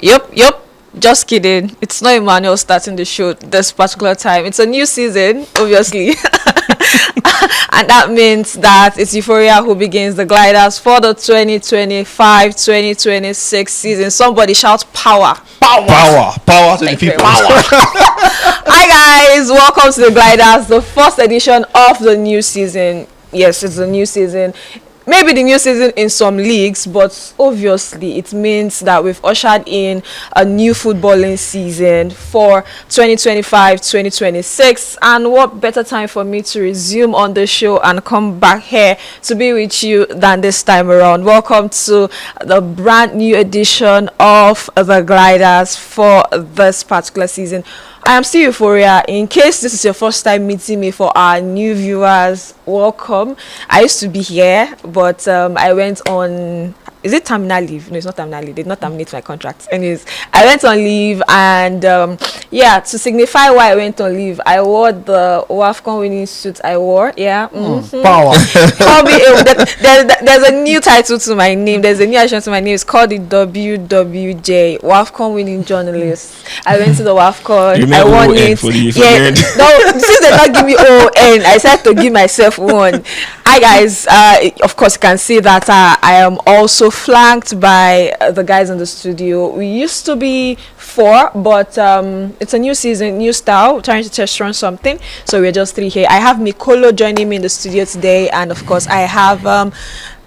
Yep. Just kidding. It's not Emmanuel starting the show this particular time. It's a new season, obviously. And that means that it's Euphoria who begins the gliders for the 2025-2026 season. Somebody shout power. Power to the people. Hi guys, welcome to the gliders, the first edition of the new season. Yes, it's a new season. Maybe the new season in some leagues, but obviously it means that we've ushered in a new footballing season for 2025-2026. And what better time for me to resume on the show and come back here to be with you than this time around. Welcome to the brand new edition of the Gliders for this particular season. I am still Euphoria. In case this is your first time meeting me, for our new viewers, welcome. I used to be here, but I went on, is it terminal leave? No, it's not terminal leave. They did not terminate my contract. Anyways, I went on leave, and to signify why I went on leave, I wore the WAFCON winning suit I wore. Yeah. Mm-hmm. Power. Call me there's a new title to my name. There's a new addition to my name. It's called the WWJ, WAFCON winning journalist. I went to the WAFCON. I won it. Yeah. No, since they not give me ON, I decided to give myself one. Hi guys. Of course, you can see that I am also flanked by the guys in the studio. We used to be 4, but it's a new season, new style, trying to test run something. So we're just 3 here. I have Mikolo joining me in the studio today, and of course I have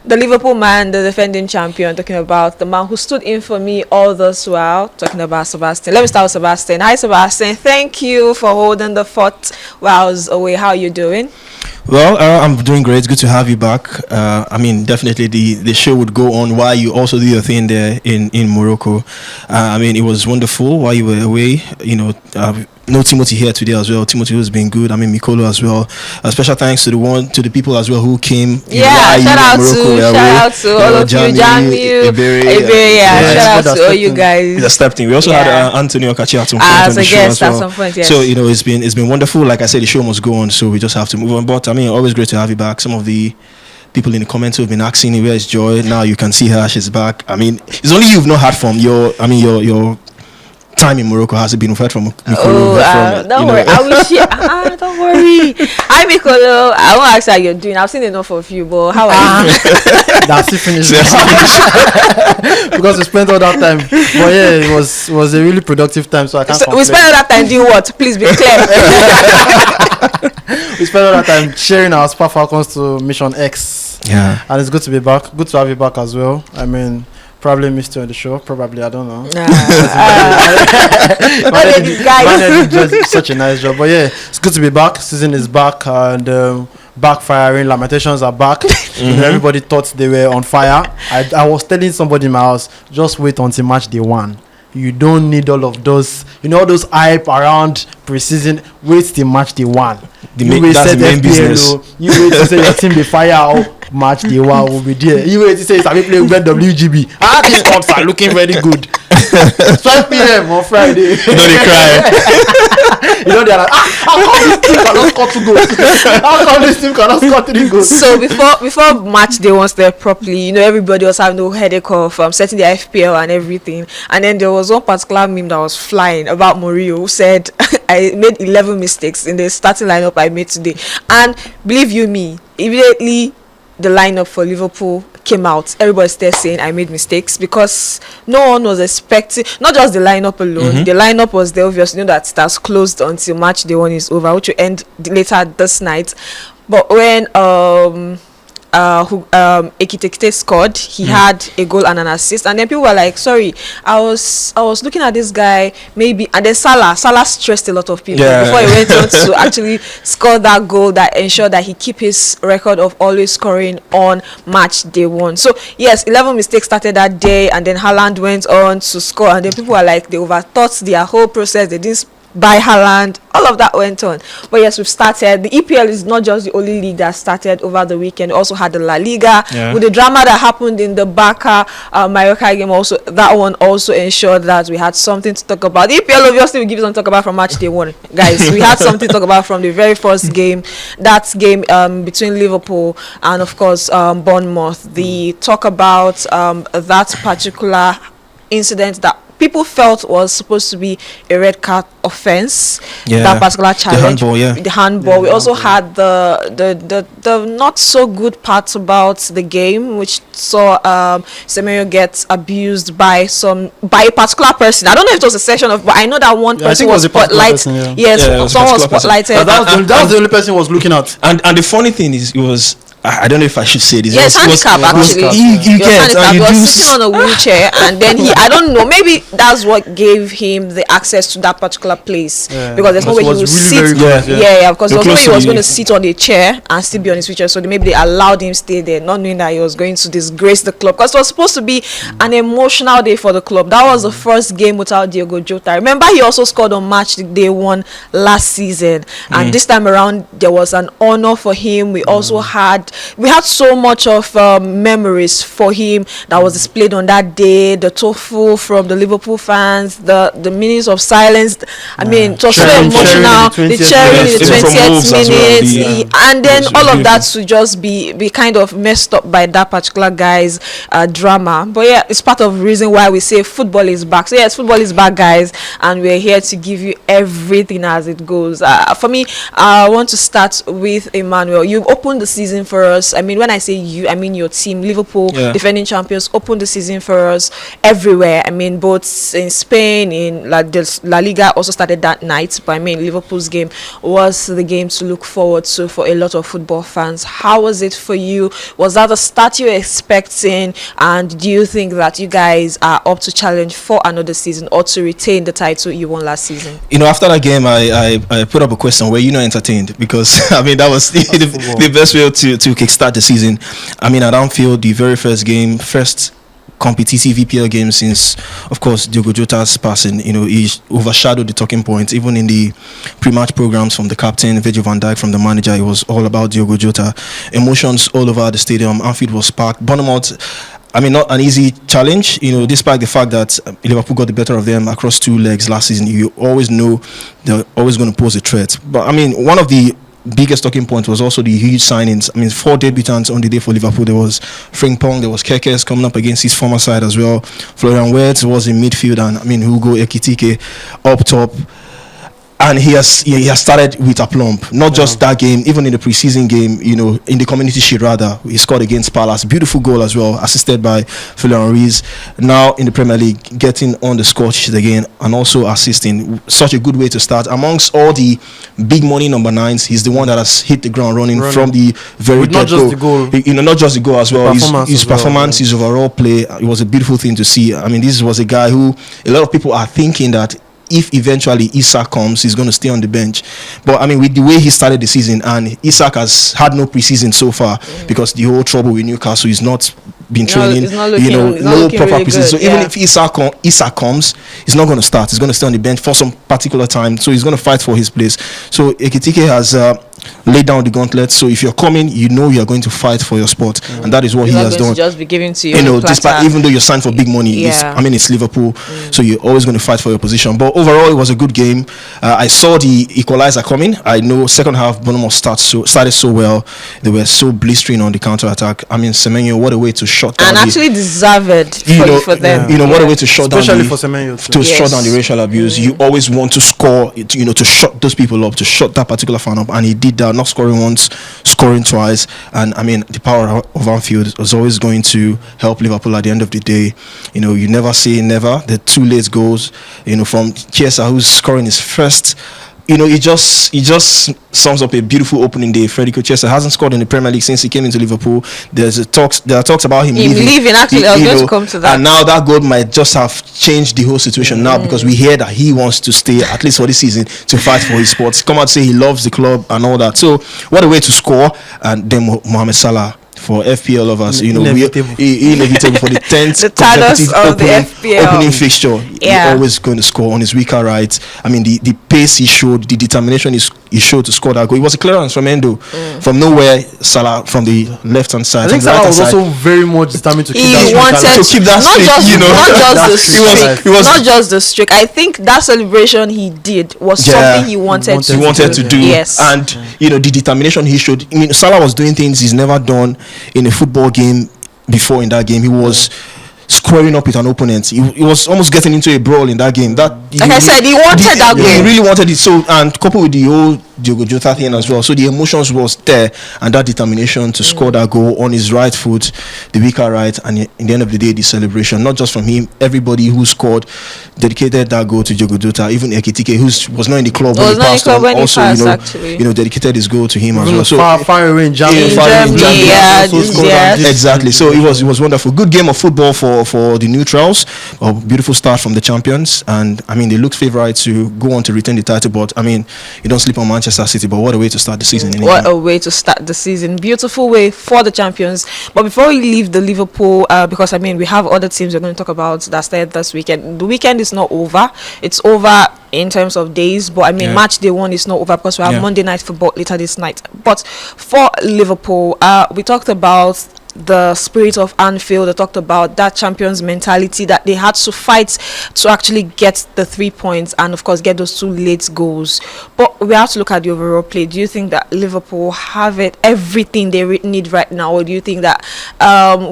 the Liverpool man, the defending champion, talking about the man who stood in for me all this while, talking about Sebastian. Let me start with Sebastian. Hi Sebastian, thank you for holding the fort while I was away. How are you doing? Well, I'm doing great. It's good to have you back. I mean, definitely the show would go on while you also do your thing there in Morocco. I mean, it was wonderful while you were away. You know, no Timothy here today as well. Timothy has been good. I mean, Mikolo as well. Special thanks to the people as well who came. Yeah, shout out to all of you, Jamil, Iberi. Shout out to all you guys. That stepped in. We also had Anthony Okachi at some point as on the a show guest as well. at some point. Yes. So you know, it's been wonderful. Like I said, the show must go on, so we just have to move on. But I mean, always great to have you back. Some of the people in the comments who have been asking, where is Joy? Now you can see her. She's back. I mean, it's only you've not heard from your time in Morocco. Has it been heard from Mikolo? Don't worry. I will share. Don't worry. Hi Mikolo. I won't ask how you're doing. I've seen enough of you, but how are you? That's it, finished. Because we spent all that time. But yeah, it was a really productive time, so I can't complain. We spent all that time doing what? Please be clear. We spent all that time sharing our Spa Falcons to Mission X. Yeah. And it's good to be back. Good to have you back as well. I mean, probably missed you on the show. Probably, I don't know. Just such a nice job. But yeah, it's good to be back. Season is back, and backfiring. Lamentations are back. You know, everybody thought they were on fire. I was telling somebody in my house, just wait until match day 1. You don't need all of those, all those hype around pre-season. Wait till match day 1. That's the main business. You wait to say your team be fire out. Match day 1 will be there. You wait to say it's a playing BETWGB. These clubs are looking very good. 12 p.m. on Friday. You know they cry. They're like, how come this team cannot score 2 goals? How come this team cannot score 3 goals? So before match day 1 started properly, everybody was having no headache of setting the FPL and everything. And then there was one particular meme that was flying about Mourinho, who said, I made 11 mistakes in the starting lineup I made today. And believe you me, immediately the lineup for Liverpool came out. Everybody started saying I made mistakes, because no one was expecting, not just the lineup alone. The lineup was there, obviously, that that's closed until match day 1 is over, which will end later this night. But when Ekiteke scored, he had a goal and an assist, and then people were like, sorry, I was looking at this guy, maybe, and then Salah stressed a lot of people before he went on to actually score that goal that ensured that he keep his record of always scoring on match day 1. So yes, 11 mistakes started that day, and then Haaland went on to score, and then people were like, they overthought their whole process. They didn't by Haaland, all of that went on. But yes, we've started. The EPL is not just the only league that started over the weekend. We also had the La Liga with the drama that happened in the Barca Mallorca game. Also, that one also ensured that we had something to talk about. The EPL obviously we give something to talk about from match day 1, guys. We had something to talk about from the very first game. That game between Liverpool and of course Bournemouth. The talk about that particular incident that people felt was supposed to be a red card offense. Yeah. That particular challenge, the handball. We also had the not so good parts about the game, which saw Semenyo get abused by a particular person. I don't know if it was a session of, but I know that one person was spotlighted. Yes, someone was spotlighted. That was the only person was looking at. And the funny thing is, it was, I don't know if I should say this. Yes, handicap actually. He was sitting on a wheelchair, and then I don't know, maybe that's what gave him the access to that particular place, because there's no way he would sit. Because there's no way he was going to sit on a chair and still be on his wheelchair. So maybe they allowed him stay there, not knowing that he was going to disgrace the club, because it was supposed to be an emotional day for the club. That was the first game without Diogo Jota. Remember, he also scored on match day 1 last season, and this time around there was an honor for him. We also had so much of memories for him that was displayed on that day. The tofu from the Liverpool fans, the minutes of silence. I mean, it was so emotional. The cheering in the 20th minute, and then all of that to just be kind of messed up by that particular guy's drama. But yeah, it's part of the reason why we say football is back. So yes, football is back, guys, and we're here to give you everything as it goes. For me, I want to start with Emmanuel. You've opened the season for us. I mean, when I say you, I mean your team. Liverpool, defending champions, opened the season for us everywhere. I mean, both in Spain, in La Liga also started that night. But I mean, Liverpool's game was the game to look forward to for a lot of football fans. How was it for you? Was that the start you were expecting? And do you think that you guys are up to challenge for another season or to retain the title you won last season? You know, after that game, I put up a question: were you not entertained? Because I mean, that was the best way to kickstart the season. I mean, at Anfield, the very first competitive EPL game since, of course, Diogo Jota's passing, you know, he overshadowed the talking points. Even in the pre-match programs from the captain, Virgil van Dijk, from the manager, it was all about Diogo Jota. Emotions all over the stadium. Anfield was packed. Bournemouth, I mean, not an easy challenge, you know, despite the fact that Liverpool got the better of them across 2 legs last season. You always know they're always going to pose a threat. But I mean, one of the biggest talking point was also the huge signings. I mean, 4 debutants on the day for Liverpool. There was Frimpong, there was Kekes coming up against his former side as well. Florian Wirtz was in midfield, and I mean, Hugo Ekitike up top. And he has started with aplomb. Not just that game, even in the preseason game, you know, in the Community Shield rather, he scored against Palace. Beautiful goal as well, assisted by Florian Ruiz. Now in the Premier League, getting on the score sheet again and also assisting. Such a good way to start. Amongst all the big money number 9s, he's the one that has hit the ground running from the very not just the goal. You know, not just the goal as well. His performance, well, his overall play, it was a beautiful thing to see. I mean, this was a guy who a lot of people are thinking that if eventually Isak comes, he's going to stay on the bench. But I mean, with the way he started the season, and Isak has had no preseason so far because the whole trouble with Newcastle is not been training, no proper really preseason. So even if Isak comes, he's not going to start. He's going to stay on the bench for some particular time. So he's going to fight for his place. So Ekitike has laid down the gauntlet. So if you're coming, you know you're going to fight for your spot, and that is what he has done. Just be given to you. You know, despite even though you're signed for big money, it's Liverpool, so you're always going to fight for your position. But overall, it was a good game. I saw the equalizer coming. I know second half Bournemouth started so well. They were so blistering on the counter attack. I mean, Semenyo, what a way to shut down. And actually deserved for them. You know, what a way to shut down, especially for Semenyo, shut down the racial abuse. You always want to score, you know, to shut those people up, to shut that particular fan up, and he did that. Not scoring once, scoring twice. And I mean, the power of Anfield was always going to help Liverpool at the end of the day. You know, you never say never. The 2 late goals, you know, from Chiesa, who's scoring his first. You know, it just sums up a beautiful opening day. Federico Chiesa hasn't scored in the Premier League since he came into Liverpool. There are talks about him leaving. Actually, I was going to come to that. And now that goal might just have changed the whole situation now, because we hear that he wants to stay at least for this season to fight for his spots. Come out, say he loves the club and all that. So what a way to score. And then Mohamed Salah. For FPL lovers, you know, inevitable for the 10th opening fixture. He's always going to score on his weaker right. I mean, the pace he showed, the determination he showed to score that goal. It was a clearance from Endo, from nowhere. Salah from the left hand side. I think Salah was also very much determined to keep that streak. Not just the streak. I think that celebration he did was something he wanted to do. Yes, and you know, the determination he showed. I mean, Salah was doing things he's never done in a football game before. In that game, he was squaring up with an opponent. He was almost getting into a brawl in that game. That Like I said, he wanted that He game. really wanted it. So, and coupled with the whole Diogo Jota thing as well. So the emotions was there, and that determination to score that goal on his right foot, the weaker right, and in the end of the day, the celebration, not just from him, everybody who scored dedicated that goal to Diogo Jota. Even Ekitike, who was not in the club when he passed on, also dedicated his goal to him as well. So far away in Germany. Exactly. So it was wonderful. Good game of football for the neutrals. A beautiful start from the champions, and I mean they looked favourite to go on to retain the title. But I mean, you don't sleep on Manchester City. But what a way to start the season! What a way to start the season! Beautiful way for the champions. But before we leave the Liverpool, because I mean we have other teams we're going to talk about that started this weekend. The weekend is not over. It's over in terms of days, but I mean match day one is not over because we have Monday night football later this night. But for Liverpool, we talked about the spirit of Anfield. They talked about that champions mentality that they had to fight to actually get the 3 points and of course get those 2 late goals. But we have to look at the overall play. Do you think that Liverpool have everything they need right now, or do you think that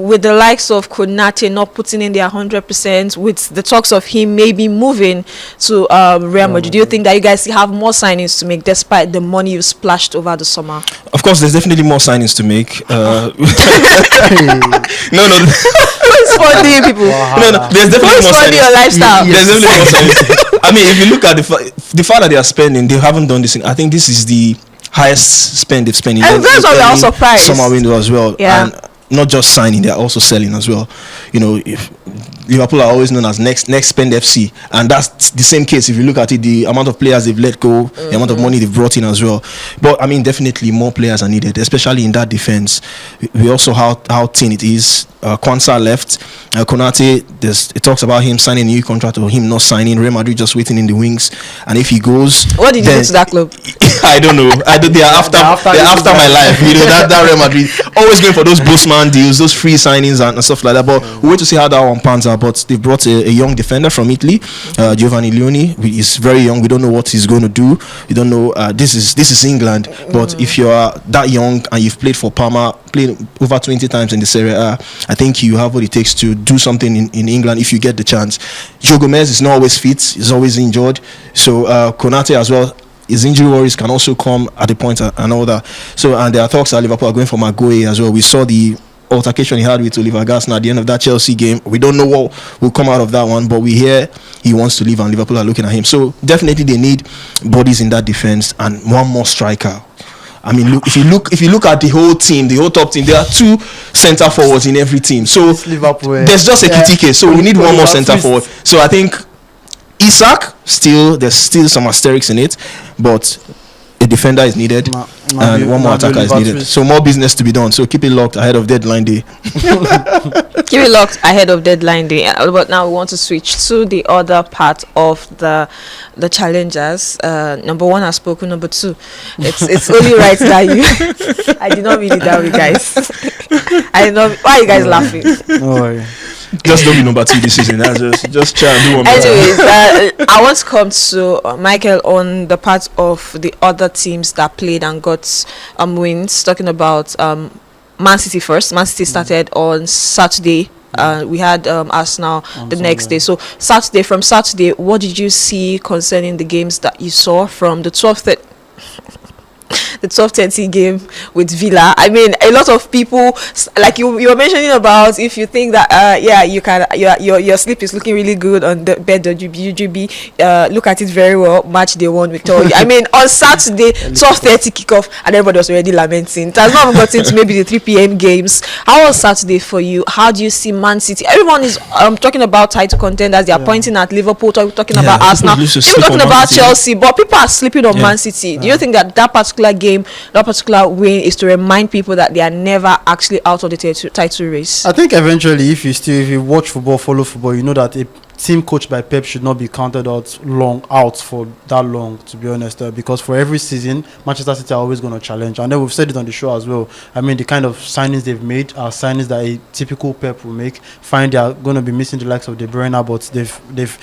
with the likes of Konate not putting in their 100%, with the talks of him maybe moving to Real Madrid, do you think that you guys have more signings to make despite the money you splashed over the summer? Of course, there's definitely more signings to make. No. Who's funding people? No. There's definitely more signings. Your lifestyle? There's definitely more signings. I mean, if you look at the fact that they are spending, they haven't done this. I think this is the highest spend they've spent in and that's why we're all surprised. Summer window as well. Yeah. And not just signing, they're also selling as well. You know, if Liverpool are always known as next spend FC, and that's the same case if you look at it, the amount of players they've let go, the amount of money they've brought in as well. But I mean, definitely more players are needed, especially in that defense. We also how thin it is. Kwanzaa left. Konate, it talks about him signing a new contract or him not signing. Real Madrid just waiting in the wings, and if he goes, what did you do to that club? I don't know. They're after my life. You know that Real Madrid always going for those Bosman deals, those free signings and stuff like that. But we wait to see how that one pans out. But they brought a young defender from Italy, Giovanni Leoni. He's very young. We don't know what he's going to do. We don't know. This is England. But if you are that young and you've played for Parma, played over 20 times in the Serie A, I think you have what it takes to do something in England if you get the chance. Joe Gomez is not always fit. He's always injured. So Konate as well. His injury worries can also come at the point and all that. So, and there are talks that Liverpool are going for Maguire as well. We saw the altercation he had with Oliver Glasner at the end of that Chelsea game. We don't know what will come out of that one, but we hear he wants to leave and Liverpool are looking at him. So definitely they need bodies in that defense and one more striker. I mean, look, if you look at the whole team, the whole top team, there are 2 centre forwards in every team. So there's just a Ekitike. So we need one more centre forward. So I think Isak, there's still some asterisks in it, but a defender is needed and one more attacker is needed. So more business to be done. So keep it locked ahead of deadline day. Keep it locked ahead of deadline day. But now we want to switch to the other part of the challengers. Number 1 has spoken. Number 2, it's only right that you. I did not mean it that way, guys. I know why are you guys laughing. No worry. Just don't be number 2 this season. Just try and do one. Anyways, I want to come to Michael on the part of the other teams that played and got wins. Talking about Man City first. Man City started on Saturday. We had Arsenal the next day. So from Saturday, what did you see concerning the games that you saw from the 12:30 game with Villa? I mean, a lot of people, like you were mentioning about, if you think that your sleep is looking really good on the BETWGB, look at it very well. Match day 1 victory. I mean, on Saturday 12:30 kickoff, and everybody was already lamenting. It has not even gotten to maybe the 3 p.m. games. How was Saturday for you? How do you see Man City? Everyone is talking about title contenders. They are pointing at Liverpool, talking about Arsenal, even talking about Chelsea. But people are sleeping on Man City. Do you think that particular game, that particular win, is to remind people that they are never actually out of the title race? I think eventually, if you watch football, follow football, you know that a team coached by Pep should not be counted out for that long, to be honest, because for every season Manchester City are always going to challenge, and then we've said it on the show as well. I mean, the kind of signings they've made are signings that a typical Pep will make. Fine, they are going to be missing the likes of De Bruyne, but they've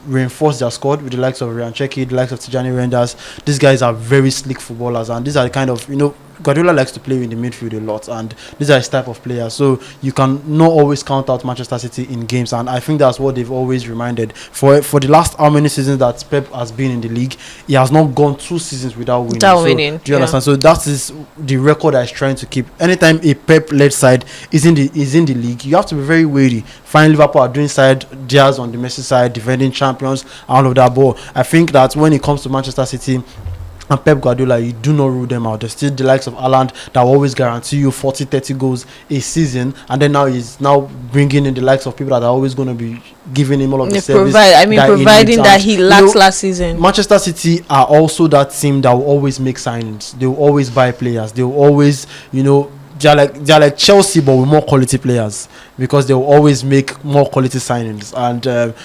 reinforced their squad with the likes of Ryan Cherki, the likes of Tijani Renders. These guys are very slick footballers, and these are the kind of Guardiola likes to play in the midfield a lot, and these are his type of players. So you can not always count out Manchester City in games, and I think that's what they've always reminded. For the last how many seasons that Pep has been in the league, he has not gone 2 seasons without winning. Do you understand? So that is the record that he's trying to keep. Anytime a Pep-led side is in the league, you have to be very wary. Fine, Liverpool are doing side, Diaz on the Messi side, defending champions, all of that. But I think that when it comes to Manchester City and Pep Guardiola, you do not rule them out. There's still the likes of Haaland that will always guarantee you 40-30 goals a season, and then now he's now bringing in the likes of people that are always going to be giving him all of the service. Providing that he lacked last season. Manchester City are also that team that will always make signings. They will always buy players. They will always, they're like Chelsea, but with more quality players, because they will always make more quality signings, and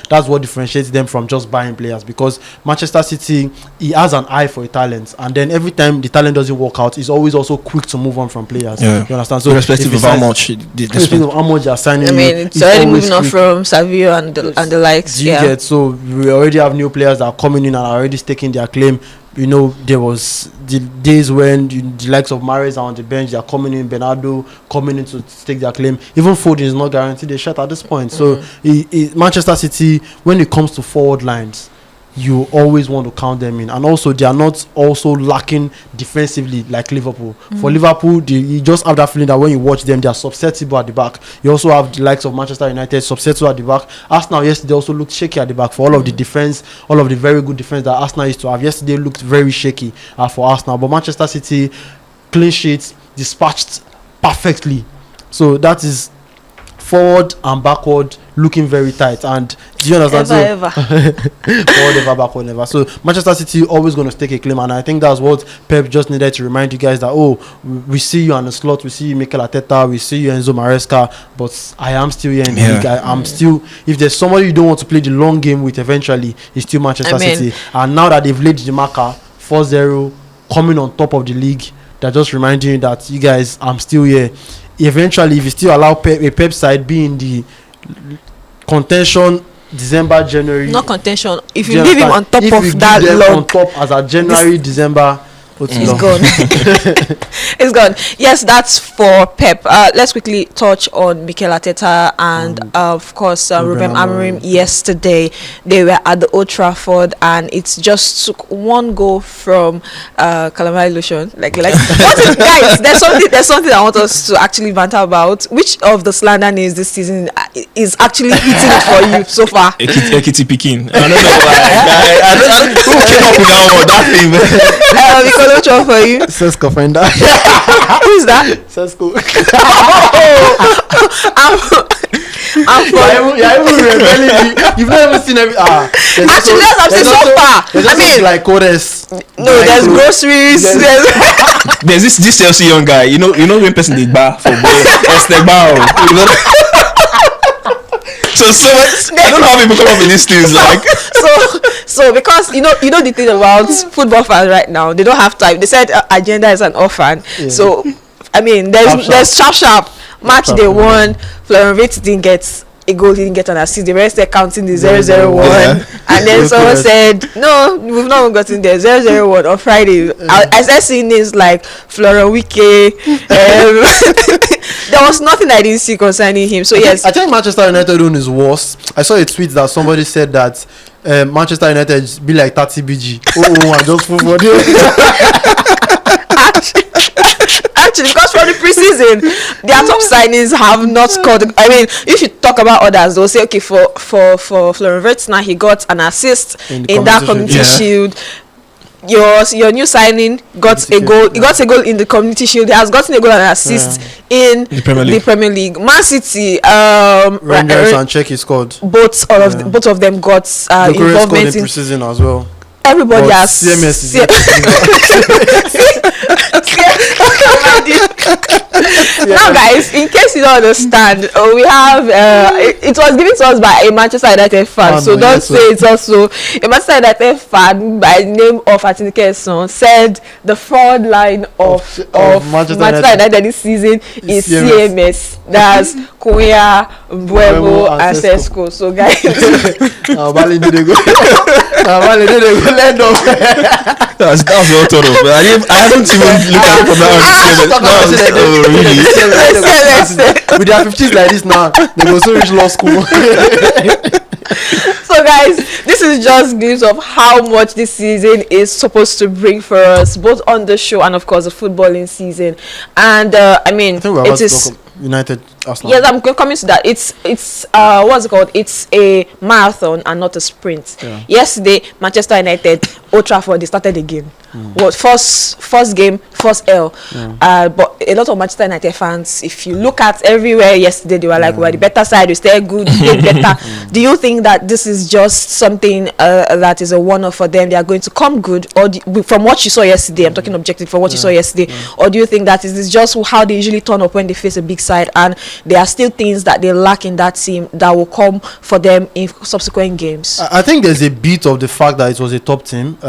that's what differentiates them from just buying players. Because Manchester City, he has an eye for talent, and then every time the talent doesn't work out, he's always also quick to move on from players. Yeah. You understand? So irrespective of how much they're signing, it's already moving on from Savio and the likes. So we already have new players that are coming in and are already staking their claim. There was the days when the likes of Mahrez are on the bench, they are coming in, Bernardo coming in to stake their claim. Even Foden is not guaranteed a shot at this point. So Manchester City, when it comes to forward lines, you always want to count them in, and also they are not also lacking defensively like Liverpool. For Liverpool, you just have that feeling that when you watch them, they are susceptible at the back. You also have the likes of Manchester United susceptible at the back. Arsenal yesterday also looked shaky at the back for all of the defense, all of the very good defense that Arsenal used to have. Yesterday looked very shaky for Arsenal, but Manchester City clean sheets dispatched perfectly. So that is forward and backward looking very tight. And do you understand? Forward ever, backward never. So Manchester City always going to stake a claim, and I think that's what Pep just needed to remind you guys that we see you on the slot, we see you Mikel Arteta, we see you Enzo Maresca, but I am still here in the league. I'm still, if there's somebody you don't want to play the long game with, eventually it's still Manchester City. And now that they've laid the marker 4-0, coming on top of the league, they're just reminding you that you guys, I'm still here. Eventually, if you still allow a Pep side be in the contention December, January, not contention, if you leave him on top of that log, on top as a January, December, it's gone. It's gone. Yes, that's for Pep. Let's quickly touch on Mikel Arteta and of course Ruben Amorim. Yesterday they were at the Old Trafford, and it just took one goal from calamari lotion. Like what is, guys? There's something I want us to actually banter about. Which of the slander names this season is actually eating it for you so far? Ekiti Pikin. I don't know who came up with that thing. Which one for you? Sesko Fender. Who is that? Sesko. You've not even seen every. Actually, I've seen so far. I mean, like Codes. No, there's groceries. There's this Chelsea young guy. You know when person did bar for So I don't know how people come up with these things. So because you know the thing about football fans right now, they don't have time. They said agenda is an orphan. Yeah. So I mean, there's sharp match they won. Florian Wirtz didn't get a goal, he didn't get an assist. The rest they're counting the 0-0-1, and then someone said, "No, we've not even gotten there 0-0-1 on Friday." I started seeing names like Florian Wike. There was nothing I didn't see concerning him. So I think Manchester United one is worse. I saw a tweet that somebody said that Manchester United be like 30 BG. I just football. Actually, because for the preseason, their top signings have not scored. I mean, if you talk about others, they'll say, okay, for Florian Wirtz now, he got an assist in that Community Shield. Your new signing got a goal. He got a goal in the Community Shield. He has gotten a goal and an assist in the Premier League. Man City, Rangers and Czech scored. Both of them got involvement in preseason as well. Everybody has CMS. Now, guys, in case you don't understand, we have it was given to us by a Manchester United fan. So don't say it's also a Manchester United fan by the name of Atinike's son said the forward line of Manchester United this season is CMS. That's Koya, Mbuemo, and Sesko. So guys, that's well thought of. I haven't even looked at it from that. With their 50s like this now, they go so reach law school. So guys, this is just glimpse of how much this season is supposed to bring for us, both on the show and of course the footballing season. And I mean, it is United Arsenal. Yes, I'm coming to that. It's what's it called? It's a marathon and not a sprint. Yeah. Yesterday, Manchester United, Old Trafford, they started the game. What first game, first L. But a lot of Manchester United fans, if you look at everywhere yesterday, they were like, "Well, the better side, we stay good, we play better." Do you think that this is just something that is a one-off for them? They are going to come good, or from what you saw yesterday? I'm talking objective from what you saw yesterday, or do you think that is just how they usually turn up when they face a big side, and there are still things that they lack in that team that will come for them in subsequent games? I think there's a bit of the fact that it was a top team.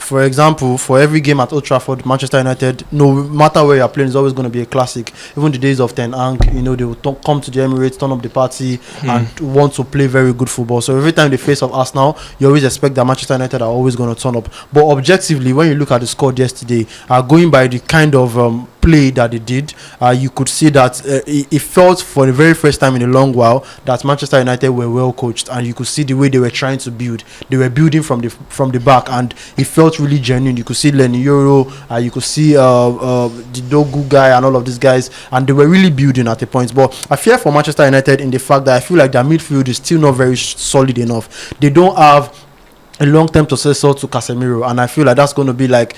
For example, for every game at Old Trafford, Manchester United, no matter where you're playing, it's always going to be a classic. Even the days of Ten Hag, they will come to the Emirates, turn up the party, and want to play very good football. So every time they face off Arsenal, you always expect that Manchester United are always going to turn up. But objectively, when you look at the score yesterday, going by the kind of play that they did, you could see that it felt for the very first time in a long while that Manchester United were well coached, and you could see the way they were trying to build. They were building from the back, and it felt really genuine. You could see Lenny Euro, you could see the Dogu guy and all of these guys, and they were really building at a point. But I fear for Manchester United in the fact that I feel like their midfield is still not very solid enough. They don't have a long-term successor to Casemiro, and I feel like that's going to be like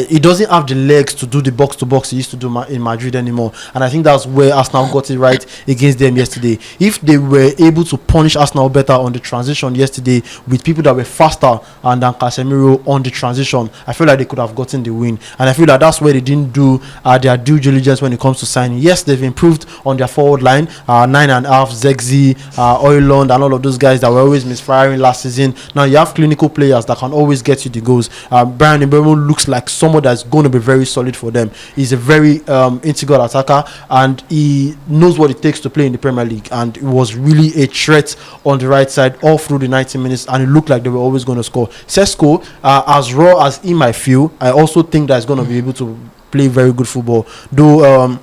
he doesn't have the legs to do the box-to-box he used to do in Madrid anymore, and I think that's where Arsenal got it right against them yesterday. If they were able to punish Arsenal better on the transition yesterday with people that were faster and than Casemiro on the transition, I feel like they could have gotten the win, and I feel like that's where they didn't do their due diligence when it comes to signing. Yes, they've improved on their forward line, 9.5, Zegzi, Oiland, and all of those guys that were always misfiring last season. Now you have clinical players that can always get you the goals. Brian Mbeumo looks like someone that's going to be very solid for them. He's a very integral attacker, and he knows what it takes to play in the Premier League, and it was really a threat on the right side all through the 90 minutes, and it looked like they were always going to score. Sesko, as raw as he might feel, I also think that he's going to be able to play very good football, though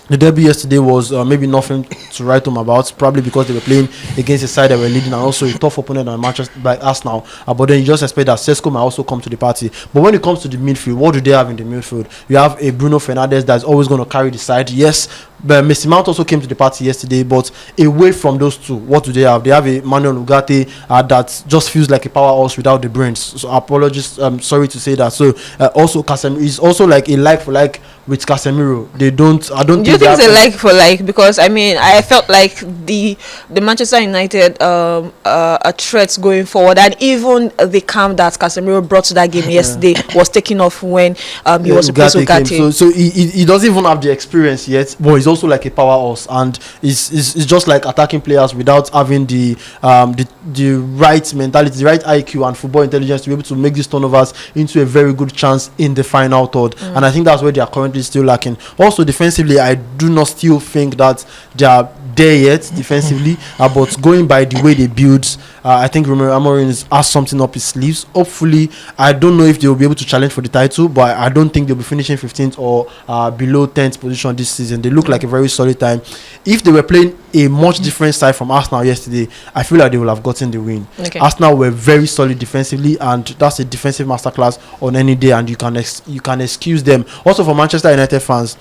the derby yesterday was maybe nothing to write home about, probably because they were playing against a side that were leading and also a tough opponent on Manchester by Arsenal. But then you just expect that Sesko might also come to the party. But when it comes to the midfield, what do they have in the midfield? You have a Bruno Fernandes that's always going to carry the side. Yes, but Messi Mount also came to the party yesterday, but away from those two, what do they have? They have a Manuel Ugarte that just feels like a powerhouse without the brains. So apologies, I'm sorry to say that. So also Casemiro is also like a like for like with Casemiro. I don't do you think it's a like for like? Because I mean, I felt like the Manchester United a threat going forward, and even the calm that Casemiro brought to that game yesterday was taken off when he was replaced with Ugarte. So he doesn't even have the experience yet, but he's also like a powerhouse, and it's just like attacking players without having the right mentality, the right IQ and football intelligence to be able to make these turnovers into a very good chance in the final third. And I think that's where they are currently still lacking. Also defensively, I do not still think that they are there yet defensively, but going by the way they build, I think Romero Amorim has something up his sleeves. Hopefully, I don't know if they will be able to challenge for the title, but I don't think they'll be finishing 15th or below 10th position this season. They look like a very solid time. If they were playing a much different side from Arsenal yesterday, I feel like they will have gotten the win. Okay. Arsenal were very solid defensively, and that's a defensive masterclass on any day, and you can excuse them. Also for Manchester United fans,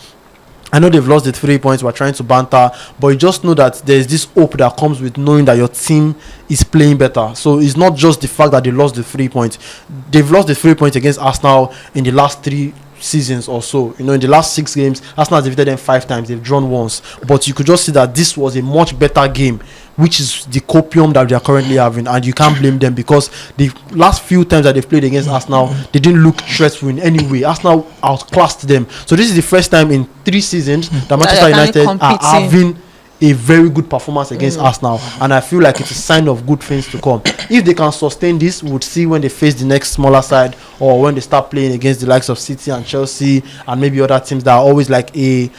I know they've lost the 3 points. We're trying to banter, but you just know that there's this hope that comes with knowing that your team is playing better. So it's not just the fact that they lost the 3 points. They've lost the 3 points against Arsenal in the last 3 seasons or so. In the last 6 games, Arsenal has defeated them 5 times. They've drawn once, but you could just see that this was a much better game, which is the copium that they are currently having, and you can't blame them because the last few times that they've played against Arsenal, they didn't look threatful in any way. Arsenal outclassed them. So this is the first time in 3 seasons that Manchester United are having a very good performance against Arsenal, and I feel like it's a sign of good things to come. If they can sustain this, we'll see when they face the next smaller side, or when they start playing against the likes of City and Chelsea and maybe other teams that are always like a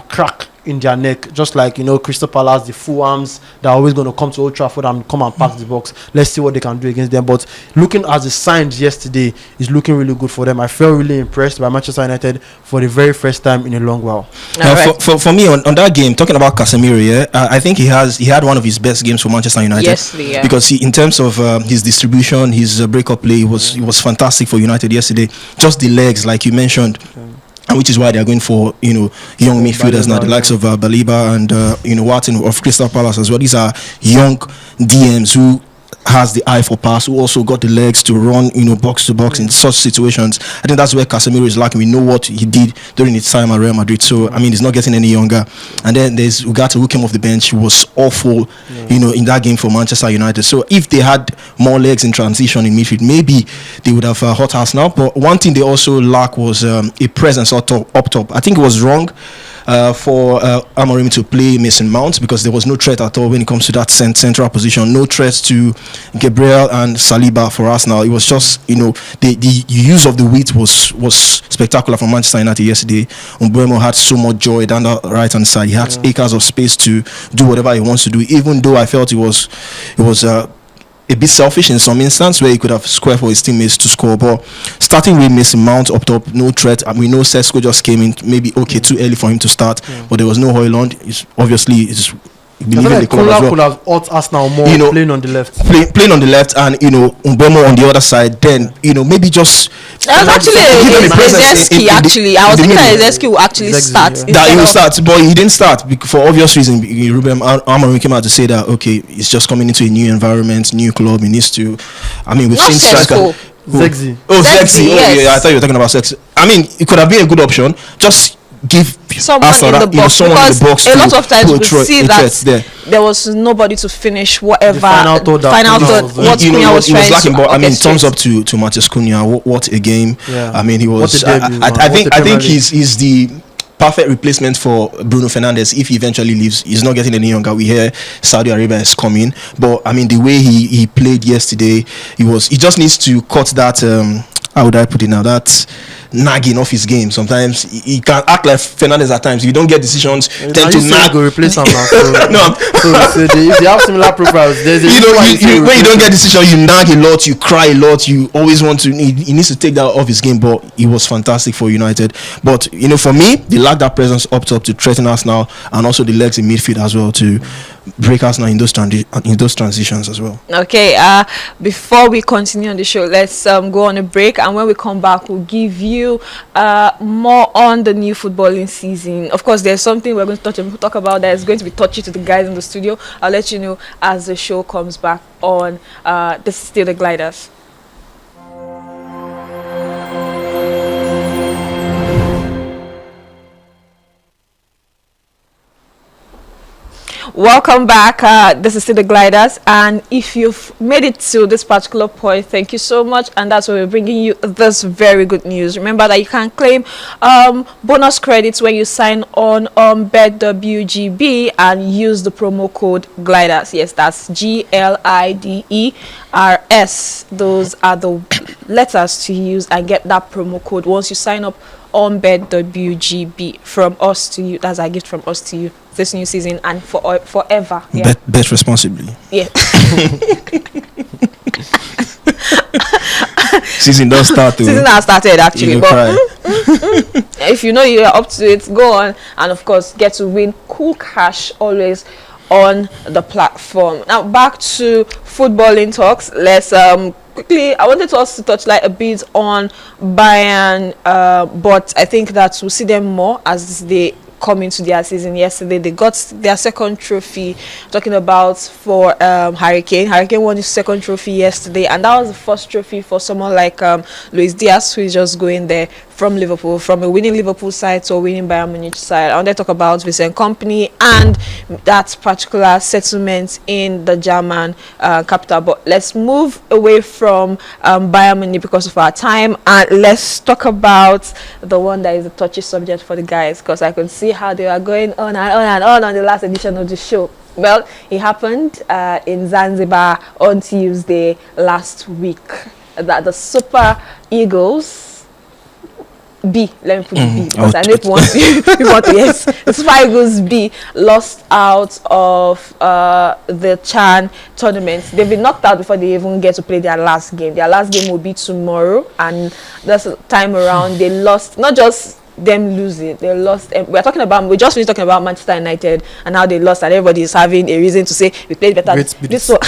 crack in their neck, just like, you know, Crystal Palace, the Fulhams, they're always going to come to Old Trafford and come and pack the box. Let's see what they can do against them. But looking at the signs yesterday is looking really good for them. I felt really impressed by Manchester United for the very first time in a long while. For me on that game, talking about Casemiro, I think he had one of his best games for Manchester United. Yes, yeah. Because in terms of his distribution, his breakup play was fantastic for United yesterday. Just the legs, like you mentioned. And which is why they are going for, you know, young midfielders now, the likes of Baliba and you know, Watson of Crystal Palace as well. These are young DMs who has the eye for pass, who also got the legs to run, you know, box to box in such situations. I think that's where Casemiro is lacking. We know what he did during his time at Real Madrid, so I mean, he's not getting any younger. And then there's Ugarte, who came off the bench. He was awful, you know, in that game for Manchester United. So if they had more legs in transition in midfield, maybe they would have hurt us now. But one thing they also lack was a presence up top. I think it was wrong for Amorim to play Mason Mount, because there was no threat at all when it comes to that central position. No threats to Gabriel and Saliba for us now. It was just, you know, the use of the width was spectacular from Manchester United yesterday. Mbeumo had so much joy down the right hand side. He had acres of space to do whatever he wants to do, even though I felt it was a bit selfish in some instance where he could have squared for his teammates to score. But starting with Mason Mount up top, no threat. And we know Sesko just came in, maybe too early for him to start, but there was no Højlund. It's believing the club as well. Could have hurt Arsenal more, you know, playing on the left. Playing on the left, and you know, Mbeumo on the other side. Then, you know, maybe just that was actually Ezeski. Actually, I was thinking that Ezeski will actually start. That he will start, but he didn't start for obvious reason. Ruben Amorim came out to say that he's just coming into a new environment, new club. He needs to. I mean, we've seen striker. Zegzi. Oh, Zegzi. Yes. Oh, yeah. I thought you were talking about Zegzi. I mean, it could have been a good option. Just give someone in the box, someone in the box. A lot of times we see that there was nobody to finish whatever final thought what Cunha was trying lacking, to. But I mean, thumbs up to Matheus Cunha. What a game! Yeah. I mean, he was. I think he's the perfect replacement for Bruno Fernandes. If he eventually leaves, he's not getting any younger. We hear Saudi Arabia is coming, but I mean, the way he played yesterday, he just needs to cut that. How would I put it now? That nagging off his game. Sometimes he can act like Fernandes at times. If you don't get decisions, tend to nag. Go replace him now. So if they have similar profiles, there's when you don't get decisions, you nag a lot, you cry a lot, you always want to. He needs to take that off his game. But he was fantastic for United. But you know, for me, they lack that presence up top to threaten us now, and also the legs in midfield as well to break us now in those transitions as well. Okay. Before we continue on the show, let's go on a break, and when we come back, we'll give you more on the new footballing season. Of course, there's something we're going to talk about that is going to be touchy to the guys in the studio. I'll let you know as the show comes back on. This is still the Gliders. Welcome back. This is still the Gliders, and if you've made it to this particular point, thank you so much. And that's why we're bringing you this very good news. Remember that you can claim bonus credits when you sign on BETWGB and use the promo code Gliders. Yes, that's GLIDERS. Those are the letters to use and get that promo code once you sign up on BETWGB. From us to you, that's our gift from us to you this new season and forever. Yeah. Bet responsibly. Yeah. Season don't start. Season has started actually, but if you know you're up to it, go on and of course get to win cool cash always on the platform. Now back to footballing talks. Let's quickly, I wanted us to touch like a bit on Bayern, but I think that we'll see them more as they come into their season. Yesterday they got their second trophy, talking about for Harry Kane won his second trophy yesterday, and that was the first trophy for someone like Luis Diaz, who is just going there from Liverpool, from a winning Liverpool side to a winning Bayern Munich side. I want to talk about Vincent Kompany and that particular settlement in the German capital. But let's move away from Bayern Munich because of our time, and let's talk about the one that is a touchy subject for the guys, because I could see how they are going on and on and on the last edition of the show. Well, it happened in Zanzibar on Tuesday last week that the Super Eagles B, let me put it B, because I know people want to yes. The Super Eagles B lost out of the CHAN tournament. They've been knocked out before they even get to play their last game. Their last game will be tomorrow, and this time around they lost, not just them losing, they lost. We just finished talking about Manchester United and how they lost, and everybody is having a reason to say we played better. This one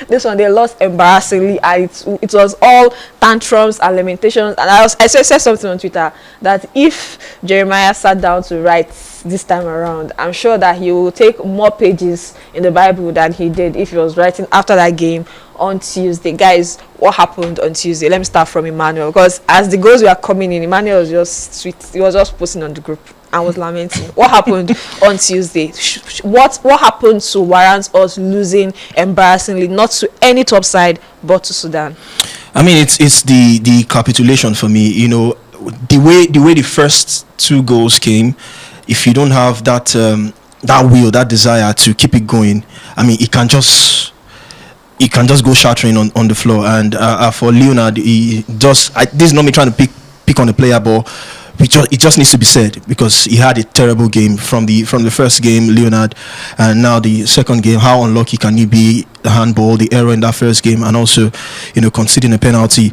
this one they lost embarrassingly, and it was all tantrums and lamentations. And I said something on Twitter that if Jeremiah sat down to write this time around, I'm sure that he will take more pages in the Bible than he did if he was writing after that game on Tuesday. Guys, what happened on Tuesday? Let me start from Emmanuel, because as the goals were coming in, Emmanuel was just sweet. He was just posting on the group and was lamenting. What happened on Tuesday? What happened to warrant us losing embarrassingly, not to any top side but to Sudan? I mean, it's the capitulation for me. You know, the way the first two goals came. If you don't have that that will, that desire to keep it going, I mean, it can just go shattering on the floor. And for Leonard, this is not me trying to pick on the player, but it just needs to be said, because he had a terrible game from the first game, Leonard, and now the second game. How unlucky can you be? The handball, the error in that first game, and also, conceding a penalty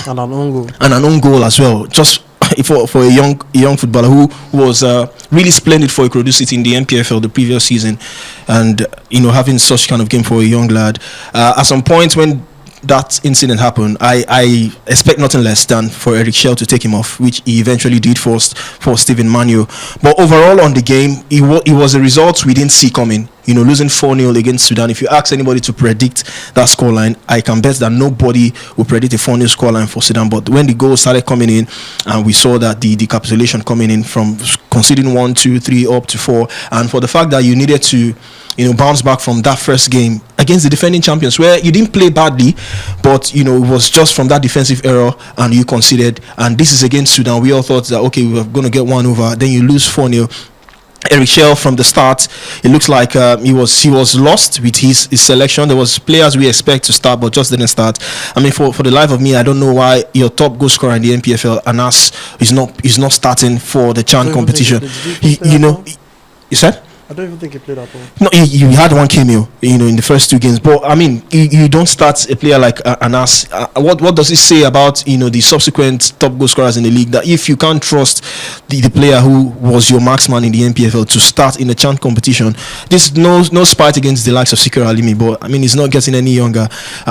and an own goal as well. Just for a young footballer who was really splendid for Ikorodu City in the NPFL the previous season, and having such kind of game for a young lad. At some point when that incident happened, I expect nothing less than for Eric Schell to take him off, which he eventually did for Stephen Manu. But overall on the game, it was a result we didn't see coming. Losing 4-0 against Sudan. If you ask anybody to predict that scoreline, I can bet that nobody will predict a 4-0 scoreline for Sudan. But when the goals started coming in, and we saw that the capitulation coming in from conceding 1, 2, 3 up to 4, and for the fact that you needed to bounce back from that first game against the defending champions, where you didn't play badly, but it was just from that defensive error and you conceded. And this is against Sudan. We all thought that, okay, we were going to get one over. Then you lose 4-0. Eric Schell, from the start, it looks like he was lost with his selection. There was players we expect to start, but just didn't start. I mean, for the life of me, I don't know why your top goal scorer in the NPFL, Anas, is not starting for the CHAN competition. You said? I don't even think he played at all. No, he had one cameo, in the first two games. But I mean, you don't start a player like Anas. What does it say about the subsequent top goal scorers in the league, that if you can't trust the player who was your marksman in the NPFL to start in the CHAN competition? This no spite against the likes of Sikir Alimi, but I mean, he's not getting any younger.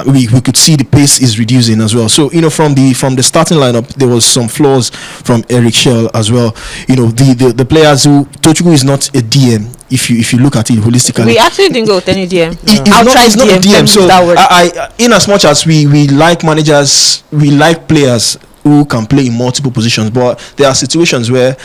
We could see the pace is reducing as well. So from the starting lineup, there was some flaws from Eric Schell as well. The players who Tochukwu is not a DM. If you look at it holistically, we actually didn't go with any DM. It's not a DM. So I in as much as we like managers, we like players who can play in multiple positions, but there are situations where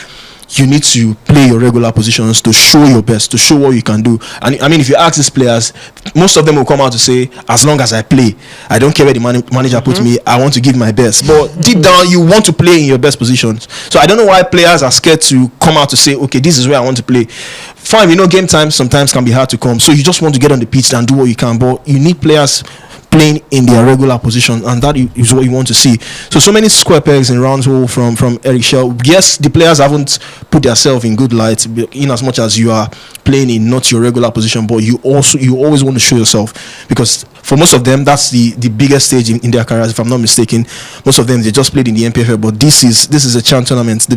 you need to play your regular positions to show your best, to show what you can do. And I mean, if you ask these players, most of them will come out to say, as long as I play, I don't care where the manager puts me, I want to give my best. But deep down, you want to play in your best positions. So I don't know why players are scared to come out to say, okay, this is where I want to play. Fine, game time sometimes can be hard to come. So you just want to get on the pitch and do what you can. But you need players playing in their regular position, and that is what you want to see. So many square pegs in round hole from Eric Schell. Yes, the players haven't put themselves in good light, in as much as you are playing in not your regular position, but you always want to show yourself, because for most of them that's the biggest stage in their careers, if I'm not mistaken. Most of them, they just played in the NPFL, but this is a CHAN tournament,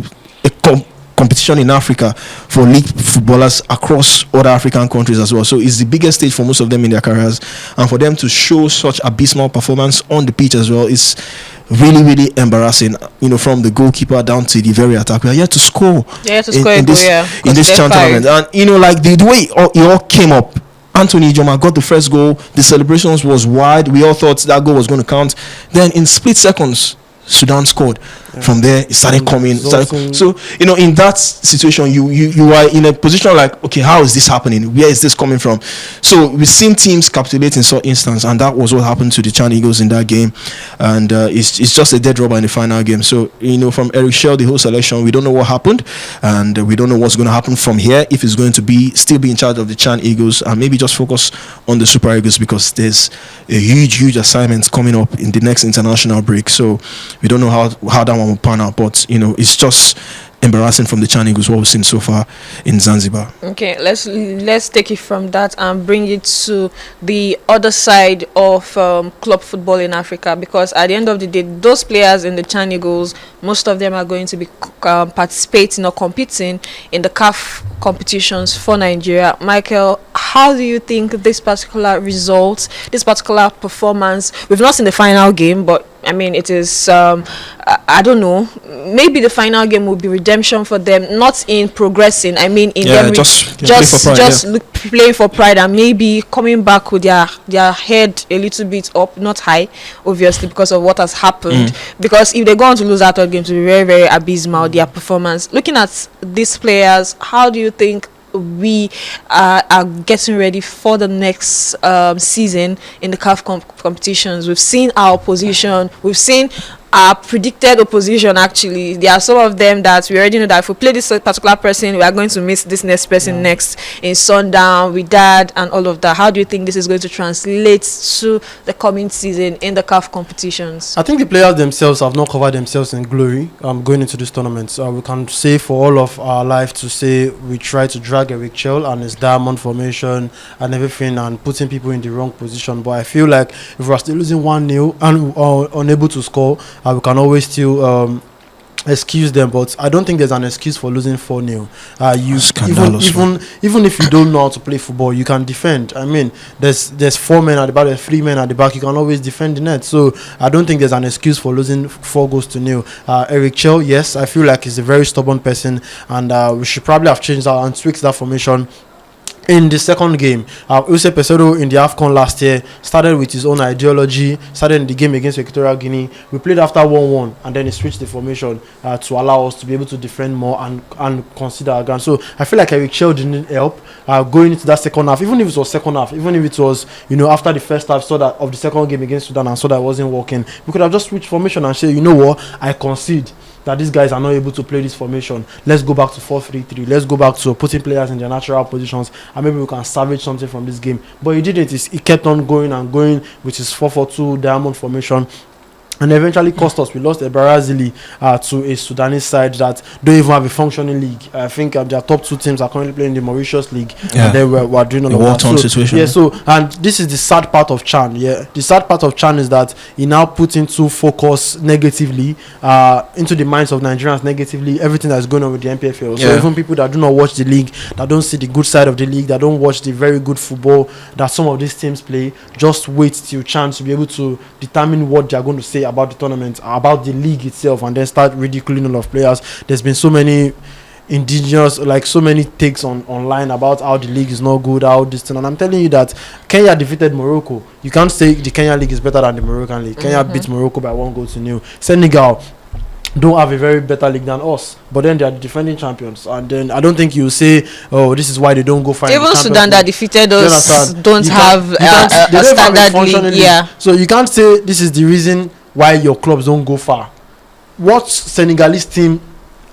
competition in Africa for league footballers across other African countries as well. So it's the biggest stage for most of them in their careers, and for them to show such abysmal performance on the pitch as well is really, really embarrassing. From the goalkeeper down to the very attack, we are yet to score. In this CHAN tournament, and like the way it all came up. Anthony Ijoma got the first goal. The celebrations was wide. We all thought that goal was going to count. Then in split seconds, Sudan scored. From there, it started coming. Resulting. So, in that situation, you are in a position like, okay, how is this happening? Where is this coming from? So we've seen teams capitulate in some instance, and that was what happened to the Chan Eagles in that game. And it's just a dead rubber in the final game. So, from Eric Shell, the whole selection, we don't know what happened, and we don't know what's going to happen from here, if he's going to still be in charge of the Chan Eagles, and maybe just focus on the Super Eagles, because there's a huge assignment coming up in the next international break. So we don't know how that one will pan out, but it's just embarrassing from the Chan Eagles what we've seen so far in Zanzibar. Okay, let's take it from that and bring it to the other side of club football in Africa, because at the end of the day, those players in the Chan Eagles, most of them are going to be participating or competing in the CAF competitions for Nigeria. Michael, how do you think this particular result, this particular performance, we've not seen the final game, but I mean, it is, I don't know, maybe the final game will be redemption for them, not in progressing, I mean, in them just playing for pride, and maybe coming back with their head a little bit up, not high, obviously, because of what has happened. Because if they go on to lose that third game, to be very, very abysmal, their performance. Looking at these players, how do you think we are getting ready for the next season in the CAF competitions? We've seen our opposition, we've seen our predicted opposition. Actually, there are some of them that we already know that if we play this particular person, we are going to miss this next person next in Sundown, Wydad, and all of that. How do you think this is going to translate to the coming season in the CAF competitions? I think the players themselves have not covered themselves in glory going into this tournament. We can say for all of our life to say we try to drag Eric Chell and his diamond formation and everything and putting people in the wrong position. But I feel like if we're still losing 1-0 and unable to score, we can always still excuse them, but I don't think there's an excuse for losing 4-0. Even if you don't know how to play football, you can defend. I mean, there's 4 men at the back, there's 3 men at the back. You can always defend the net. So I don't think there's an excuse for losing 4-0. Eric Chell, yes, I feel like he's a very stubborn person, and we should probably have changed that and tweaked that formation. In the second game, Use Pesedo in the AFCON last year started with his own ideology, started in the game against Equatorial Guinea. We played after 1-1, and then he switched the formation to allow us to be able to defend more and consider our ground. So I feel like Eric Chell didn't help going into that second half, even if it was second half, even if it was, after the first half, saw that of the second game against Sudan and saw that it wasn't working. We could have just switched formation and say, you know what, I concede that these guys are not able to play this formation. Let's go back to 4-3-3. Let's go back to putting players in their natural positions, and maybe we can salvage something from this game. But he didn't. He kept on going and going with his 4-4-2 diamond formation, and eventually cost us. We lost Ebarazili to a Sudanese side that don't even have a functioning league. I think their top 2 teams are currently playing the Mauritius League, and then we're doing all of that. Situation. Yeah, so, and this is the sad part of Chan. Yeah, the sad part of Chan is that he now puts into focus negatively, into the minds of Nigerians negatively, everything that's going on with the NPFL. So even people that do not watch the league, that don't see the good side of the league, that don't watch the very good football that some of these teams play, just wait till Chan to be able to determine what they are going to say about the tournament, about the league itself, and then start ridiculing all of players. There's been so many indigenous, so many takes online about how the league is not good, how this thing, and I'm telling you that Kenya defeated Morocco. You can't say the Kenya league is better than the Moroccan league. Kenya beat Morocco by 1-0. Senegal don't have a very better league than us, but then they are the defending champions, and then I don't think you say, oh, this is why they don't go find even Sudan that defeated us don't have a standard league. Yeah, so you can't say this is the reason why your clubs don't go far. What Senegalese team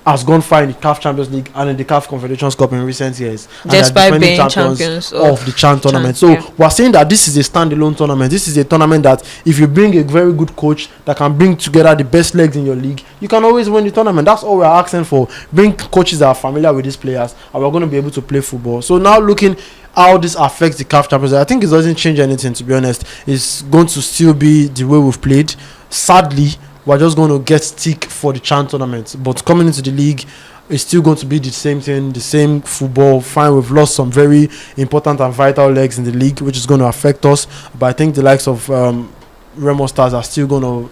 has gone far in the CAF Champions League and in the CAF Confederations Cup in recent years, despite being champions of the Chan tournament? We're saying that this is a standalone tournament. This is a tournament that if you bring a very good coach that can bring together the best legs in your league, you can always win the tournament. That's all we're asking for. Bring coaches that are familiar with these players, and we're going to be able to play football. So now looking how this affects the CAF Champions League, I think it doesn't change anything, to be honest. It's going to still be the way we've played. Sadly, we're just going to get stick for the Chan tournament, but coming into the league, it's still going to be the same thing, the same football. Fine, we've lost some very important and vital legs in the league, which is going to affect us, but I think the likes of Remo Stars are still going to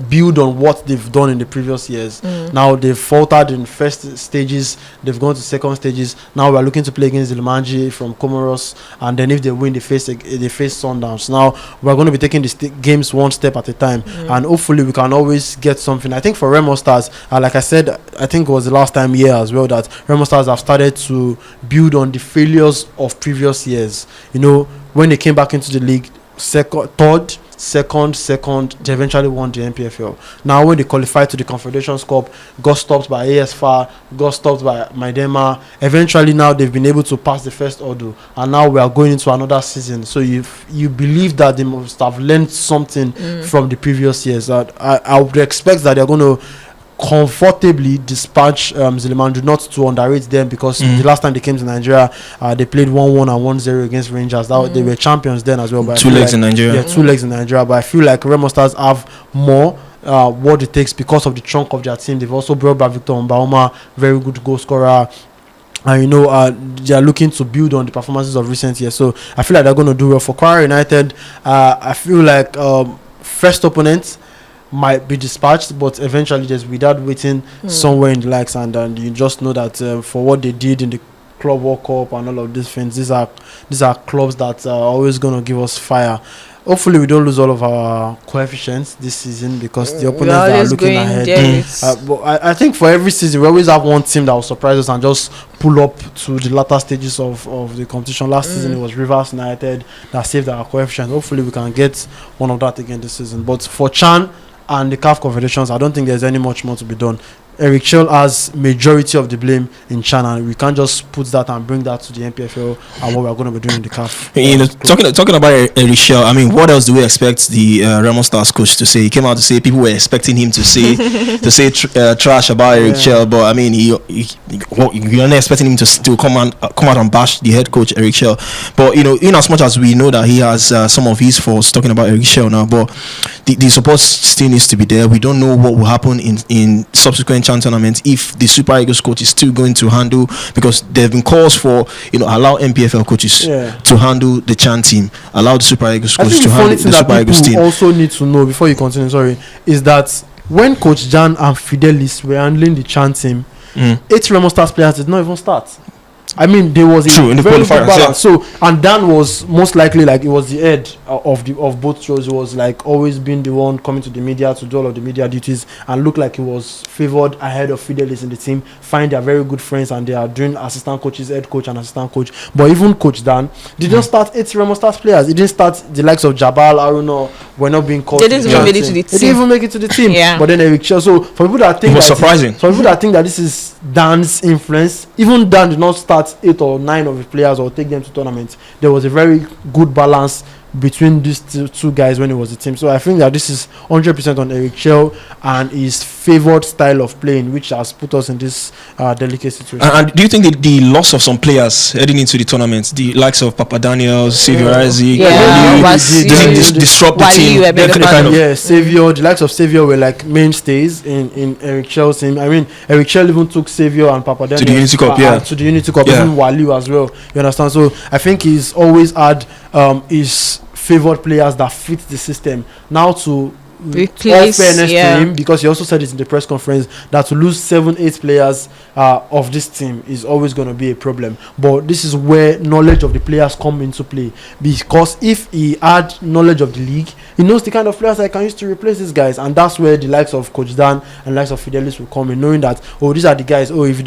build on what they've done in the previous years. Now they've faltered in first stages, they've gone to second stages. Now we're looking to play against Ilmanji from Comoros, and then if they win, they face Sundowns. Now we're going to be taking the games one step at a time, and hopefully we can always get something. I think for Remo Stars, like I said, I think it was the last time here as well, that Remo Stars have started to build on the failures of previous years. You know, when they came back into the league, third, second, they eventually won the NPFL. Now when they qualified to the Confederations Cup, got stopped by ASFAR, got stopped by Maidema. Eventually now they've been able to pass the first hurdle, and now we are going into another season. So if you believe that they must have learned something from the previous years, that I would expect that they're going to comfortably dispatch Zilimandou. Not to underrate them, because the last time they came to Nigeria, they played 1-1 and 1-0 against Rangers. They were champions then as well. But two legs in Nigeria. Yeah, 2 legs in Nigeria. But I feel like Remo Stars have more what it takes because of the chunk of their team. They've also brought back Victor Mbauma, very good goal scorer. And they are looking to build on the performances of recent years. So I feel like they're going to do well. For Kwara United, I feel like first opponent might be dispatched, but eventually just without waiting somewhere in the likes, and you just know that for what they did in the Club World Cup and all of these things, these are clubs that are always going to give us fire. Hopefully we don't lose all of our coefficients this season, because the opponents that are looking ahead. But I think for every season we always have one team that will surprise us and just pull up to the latter stages of the competition. Last season it was Rivers United that saved our coefficients. Hopefully we can get one of that again this season. But for Chan and the CAF Confederations, I don't think there's any much more to be done. Eric Chell has majority of the blame in Chan, and we can't just put that and bring that to the NPFL and what we're going to be doing in the CAF. Talking about Eric Chell, I mean, what else do we expect the Remo Stars coach to say? He came out to say people were expecting him to say trash about Eric Chell, but I mean, you're not expecting him to come out and bash the head coach Eric Chell. But in as much as we know that he has some of his faults, talking about Eric Chell now, but the support still needs to be there. We don't know what will happen in subsequent Chan tournaments if the Super Eagles coach is still going to handle, because there have been calls for allow NPFL coaches to handle the Chan team, allow the Super Eagles coach to handle the Super Eagles team. Also need to know before you continue, is that when Coach Jan and Fidelis were handling the Chan team, 8 Remo Stars players did not even start. I mean, there was in the qualifiers. Yeah. So, and Dan was most likely like it was the head of both shows. He was like always been the one coming to the media to do all of the media duties, and looked like he was favored ahead of Fidelis in the team. Find they are very good friends, and they are doing assistant coaches, head coach and assistant coach. But even Coach Dan didn't start 8 Remo Stars players. He didn't start the likes of Jabal, Aruno. Were not being called. They didn't even make it to the team. They didn't even make it to the team. Yeah. But then Eric Chell. So for people that think it was surprising. For people that think that this is Dan's influence, even Dan did not start 8 or 9 of the players or take them to tournaments. There was a very good balance between these two guys when it was a team. So I think that this is 100% on Eric Chell and his favored style of playing, which has put us in this delicate situation. And do you think the loss of some players heading into the tournament, the likes of Papa Daniel, Xavier Isaac, disrupt the team? Xavier, the likes of Xavier were like mainstays in Eric Chell's team. I mean, Eric Chell even took Xavier and Papa Daniel to the Unity Cup, even Waliu as well. You understand? So I think he's always had his favored players that fit the system. Now to all fairness to him, because he also said it in the press conference, that to lose 7-8 players of this team is always going to be a problem. But this is where knowledge of the players come into play, because if he had knowledge of the league, he knows the kind of players that can use to replace these guys, and that's where the likes of Coach Dan and the likes of Fidelis will come in, knowing that these are the guys. If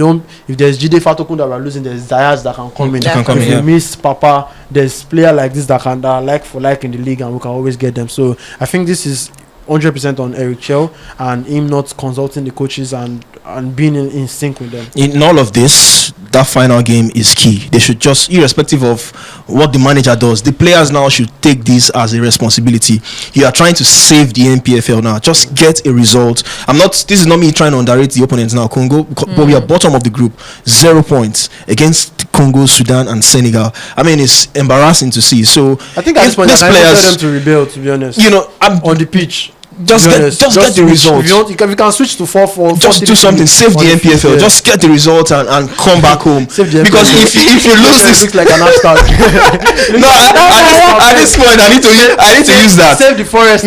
there's Jide Fatokun that we're losing, there's Zayas that can come in. If we miss Papa, there's player like this that can like for like in the league, and we can always get them. So I think this is 100% on Eric Chell and him not consulting the coaches and being in sync with them. In all of this, that final game is key. They should just, irrespective of what the manager does, the players now should take this as a responsibility. You are trying to save the NPFL now. Just get a result. This is not me trying to underrate the opponents now, Congo, but we are bottom of the group, 0 points against Congo, Sudan, and Senegal. I mean, it's embarrassing to see. So I think at this point, I prefer them to rebuild, to be honest. On the pitch. Just get the result. If you can switch to 4-4. Just do something. Save the NPFL. Just get the result and come back home. Because if you lose this, looks like an hashtag. No, at this point, I need to use that. Save the forest.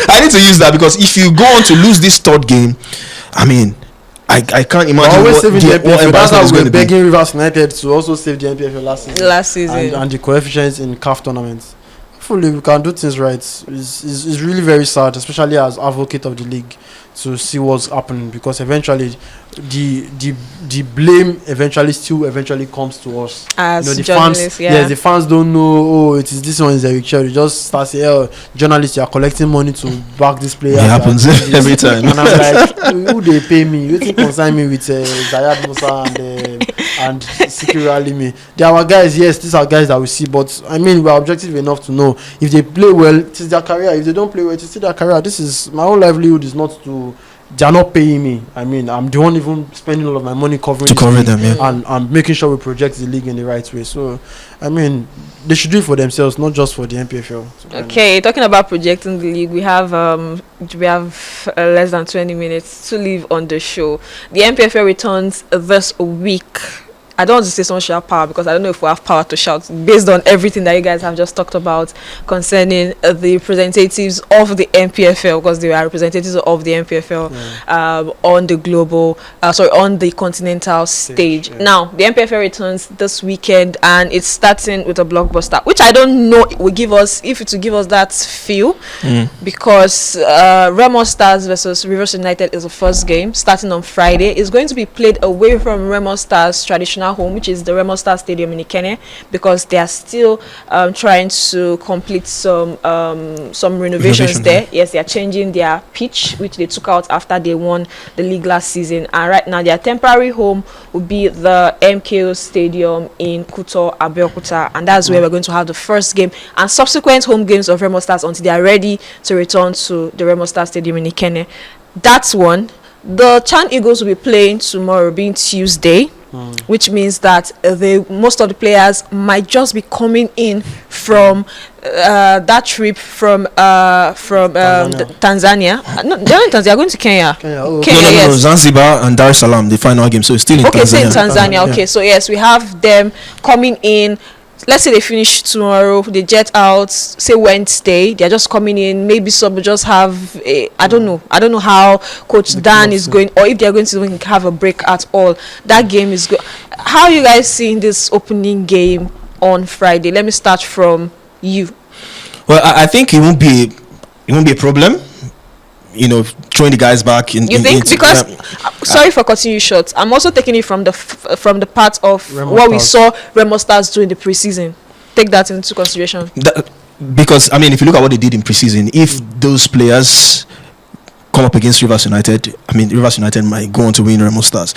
I need to use that because if you go on to lose this third game, I mean, I can't imagine what NPFL. That's how we're begging Rivers United to also save the NPFL last season. And the coefficients in CAF tournaments. Hopefully we can do things right. It's really very sad, especially as advocate of the league, to see what's happening, because eventually the blame eventually comes to us. As the journalists, fans, yes, the fans don't know. It is this one is Eric Cherry. Just start saying, "Oh, journalists, you are collecting money to back this player." It happens every time. And I'm like, who they pay me? You think consign me with Zayad Musa and Sikiru Alimi? They are our guys. Yes, these are guys that we see. But I mean, we are objective enough to know if they play well, it is their career. If they don't play well, it is still their career. This is my whole livelihood. Is not to. They are not paying me. I mean, I'm the one even spending all of my money covering them, yeah. and making sure we project the league in the right way. So, I mean, they should do it for themselves, not just for the NPFL. Okay, talking about projecting the league, we have less than 20 minutes to leave on the show. The NPFL returns this week. I don't want to say someone should have power, because I don't know if we have power to shout based on everything that you guys have just talked about concerning the representatives of the NPFL, because they are representatives of the NPFL on the global, on the continental stage. Yeah. Now, the NPFL returns this weekend, and it's starting with a blockbuster, which I don't know it will give us, if it will give us that feel, because Remo Stars versus Rivers United is the first game starting on Friday. It's going to be played away from Remo Stars' traditional home, which is the Remo Star Stadium in Ikene, because they are still trying to complete some renovations there. Yes, they are changing their pitch, which they took out after they won the league last season, and right now their temporary home will be the MKO Stadium in Kuto, Abeokuta, and that's where we're going to have the first game and subsequent home games of Remo Stars until they are ready to return to the Remo Star Stadium in Ikene. That's one. The Chan Eagles will be playing tomorrow, being Tuesday, which means that most of the players might just be coming in from that trip from Tanzania. No, they're not in Tanzania. They're going to Kenya. No, Zanzibar and Dar es Salaam, the final game. So it's still in Tanzania. Okay, still in Tanzania. Okay, so yes, we have them coming in. Let's say they finish tomorrow, they jet out, say Wednesday, they're just coming in. Maybe some will just have I don't know how Coach Dan is going, or if they're going to even have a break at all. That game is good. How are you guys seeing this opening game on Friday? Let me start from you. Well, I think it won't be a problem. Throwing the guys back in. You think? Because sorry for cutting you short. I'm also taking it from the part of Remo what Stars. we saw Remo Stars do in the preseason. Take that into consideration. Because I mean, if you look at what they did in preseason, if those players come up against Rivers United, I mean, Rivers United might go on to win Remo Stars.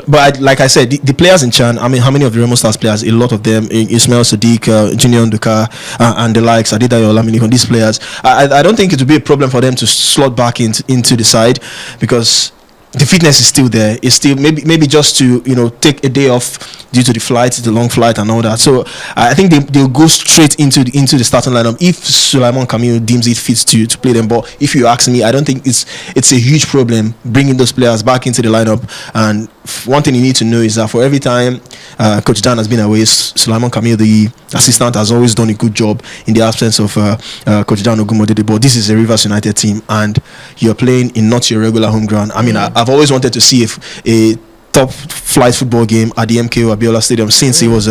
But like I said, the players in Chan, I mean, how many of the Remo Stars players? A lot of them, Ismail Sadiq, Junior Nduka, and the likes, Adedayo Olamide, these players. I don't think it would be a problem for them to slot back into the side, because the fitness is still there. It's still maybe just to take a day off due to the long flight and all that. So I think they'll go straight into the starting lineup if Sulaiman Camille deems it fit to play them. But if you ask me, I don't think it's a huge problem bringing those players back into the lineup. And one thing you need to know is that for every time Coach Dan has been away, Sulaiman Camille, the assistant, has always done a good job in the absence of Coach Dan Ogumodede. But this is a Rivers United team, and you're playing in not your regular home ground. I mean, I've always wanted to see if a top flight football game at the MKO Abiola Stadium since it was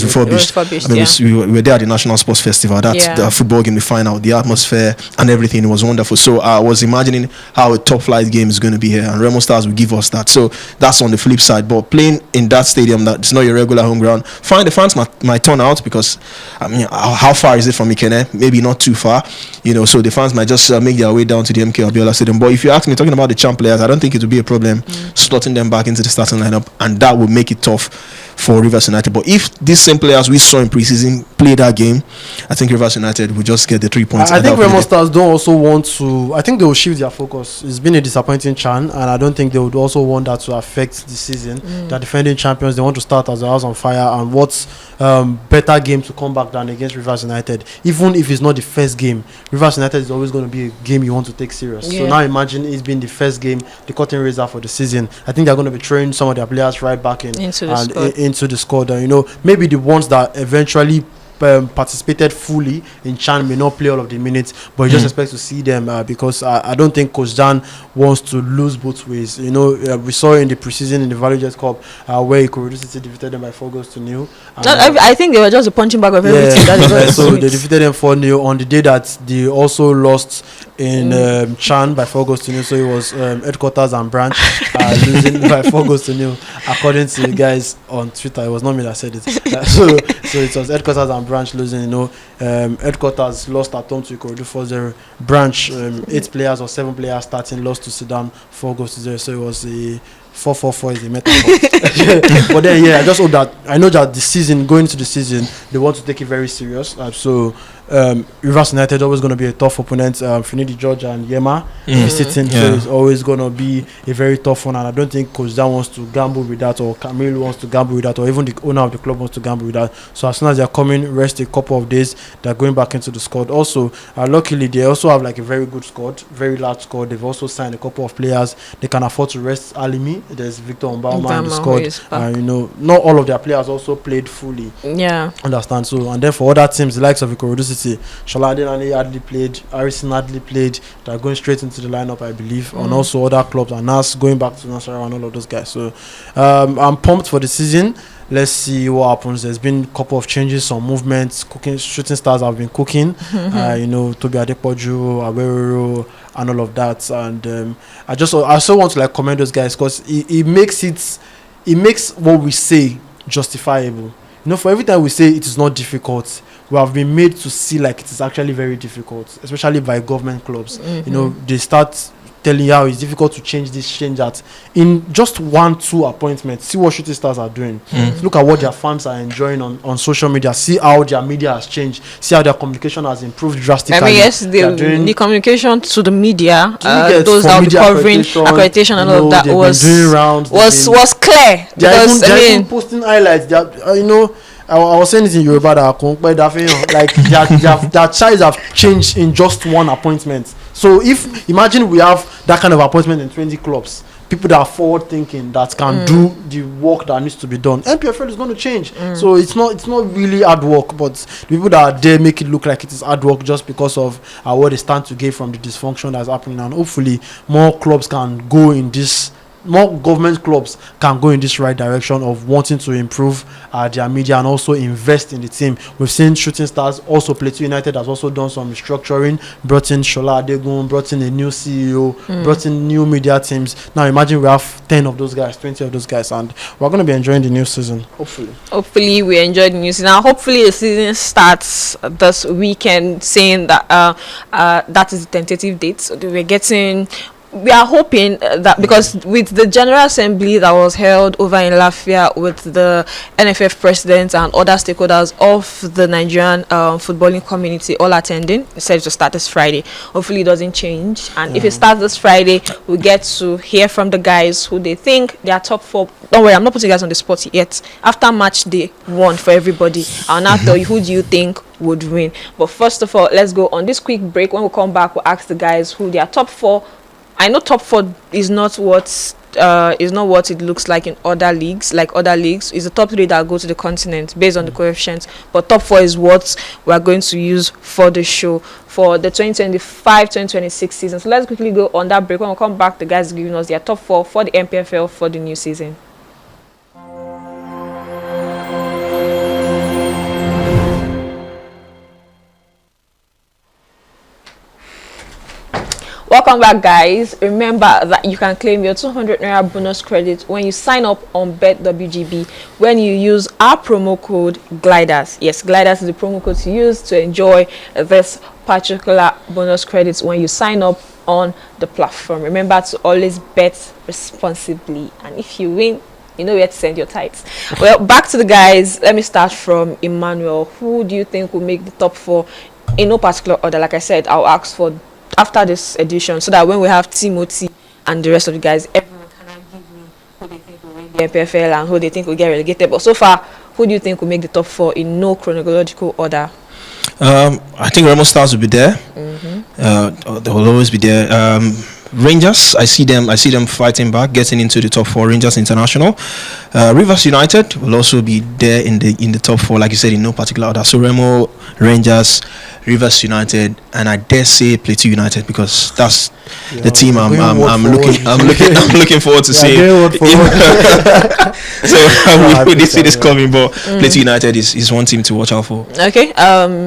refurbished. I mean, we were there at the National Sports Festival. The football game, the final, the atmosphere and everything was wonderful. So I was imagining how a top flight game is going to be here, and Remo Stars will give us that. So that's on the flip side. But playing in that stadium that's not your regular home ground, fine, the fans might turn out, because I mean, how far is it from Ikene? Maybe not too far, so the fans might just make their way down to the MKO Abiola Stadium. But if you ask me, talking about the champ players, I don't think it would be a problem slotting them back into the starting lineup, and that would make it tough for Rivers United. But if these same players we saw in preseason play that game, I think Rivers United will just get the 3 points. I think Remo Stars don't also want to. I think they will shift their focus. It's been a disappointing Chan, and I don't think they would also want that to affect the season. They're defending champions. They want to start as a house on fire, and what's better game to come back than against Rivers United? Even if it's not the first game, Rivers United is always going to be a game you want to take serious. So now imagine it's been the first game, the curtain raiser for the season. I think they're going to be throwing some of their players right back into the squad. And, maybe the ones that eventually participated fully in Chan may not play all of the minutes, but you just expect to see them because I don't think Coach Dan wants to lose both ways. We saw in the preseason in the Valley Jet Cup where Ikorodu City defeated them by 4-0. I think they were just a punching bag of everything. So they defeated them 4-0 on the day that they also lost in Chan by 4-0. So it was headquarters and branch losing by 4-0 according to the guys on Twitter. It was not me that said it. So it was headquarters and branch losing. Headquarters lost at home to Ikorodu 4-0. Branch 8 players or 7 players starting lost to Sudan 4-0. So it was the 4-4-4 is the metaphor. But then I just hope that I know that going into the season they want to take it very serious. Rivers United always going to be a tough opponent. Finidi George and Yema visiting, so it's always going to be a very tough one. And I don't think Coach Dan wants to gamble with that, or Camille wants to gamble with that, or even the owner of the club wants to gamble with that. So as soon as they're coming, rest a couple of days, they're going back into the squad. Also, luckily they also have like a very good squad, very large squad. They've also signed a couple of players. They can afford to rest Alimi. There's Victor Mbauma in the squad. Not all of their players also played fully. Understand? So and then for other teams, the likes of Ikorodu City, Shola Adenani hardly played, Harrison hardly played. They're going straight into the lineup, I believe. And also other clubs, and Nas going back to Nasarawa and all of those guys. So I'm pumped for the season. Let's see what happens. There's been a couple of changes, some movements. Shooting stars have been cooking. Tobi Adepoju, Awerero, and all of that. And I also want to commend those guys because it makes what we say justifiable. For every time we say it is not difficult, we have been made to see like it is actually very difficult, especially by government clubs. They start telling you how it's difficult to change that in just 1-2 appointments. See what Shooting Stars are doing. Look at what their fans are enjoying on social media. See how their media has changed. See how their communication has improved drastically. The communication to the media, those that will be covering accreditation and all of that was clear. They're even posting highlights. I was saying it in Yoruba that like their size have changed in just one appointment. So if imagine we have that kind of appointment in 20 clubs, people that are forward thinking, that can do the work that needs to be done, NPFL is going to change. So it's not really hard work, but the people that are there make it look like it is hard work just because of what they stand to gain from the dysfunction that's happening. And hopefully more clubs can go in this. More government clubs can go in this right direction of wanting to improve their media and also invest in the team. We've seen Shooting Stars, also Plateau United has also done some restructuring, brought in Shola Adegun, brought in a new CEO, brought in new media teams. Now imagine we have 10 of those guys, 20 of those guys, and we're going to be enjoying the new season, hopefully we enjoy the new season. Now hopefully the season starts this weekend, saying that that is the tentative date. So we are hoping that because with the General Assembly that was held over in Lafia with the NFF president and other stakeholders of the Nigerian footballing community all attending, it said to start this Friday. Hopefully it doesn't change, and if it starts this Friday, we get to hear from the guys who they think they are top 4. Don't worry, I'm not putting you guys on the spot yet. After match day 1 for everybody, I'll now tell you who do you think would win. But first of all, let's go on this quick break. When we come back, we'll ask the guys who they are top 4. I know top 4 is not what it looks like in other leagues. Like other leagues, it's the top 3 that go to the continent based on the coefficients. But top 4 is what we are going to use for the show for the 2025-2026 season. So let's quickly go on that break. When we come back, the guys are giving us their top 4 for the NPFL for the new season. Welcome back, guys. Remember that you can claim your 200 Naira bonus credit when you sign up on BETWGB when you use our promo code GLIDERS. Yes, GLIDERS is the promo code to use to enjoy this particular bonus credits when you sign up on the platform. Remember to always bet responsibly, and if you win, You know where to send your tithes. Well, back to the guys. Let me start from Emmanuel. Who do you think will make the top 4 in no particular order? Like I said, I'll ask for after this edition so that when we have Timothy and the rest of the guys, everyone can give me who they think will win the NPFL and who they think will get relegated. But so far, who do you think will make the top 4 in no chronological order? I think Remo Stars will be there. They will always be there. Rangers, I see them fighting back, getting into the top 4. Rangers International, Rivers United will also be there in the top 4, like you said, in no particular order. So Remo, Rangers, Rivers United, and I dare say Plateau United, because that's the team I'm looking forward to seeing. So we did see this coming, but Plateau United is one team to watch out for. Okay,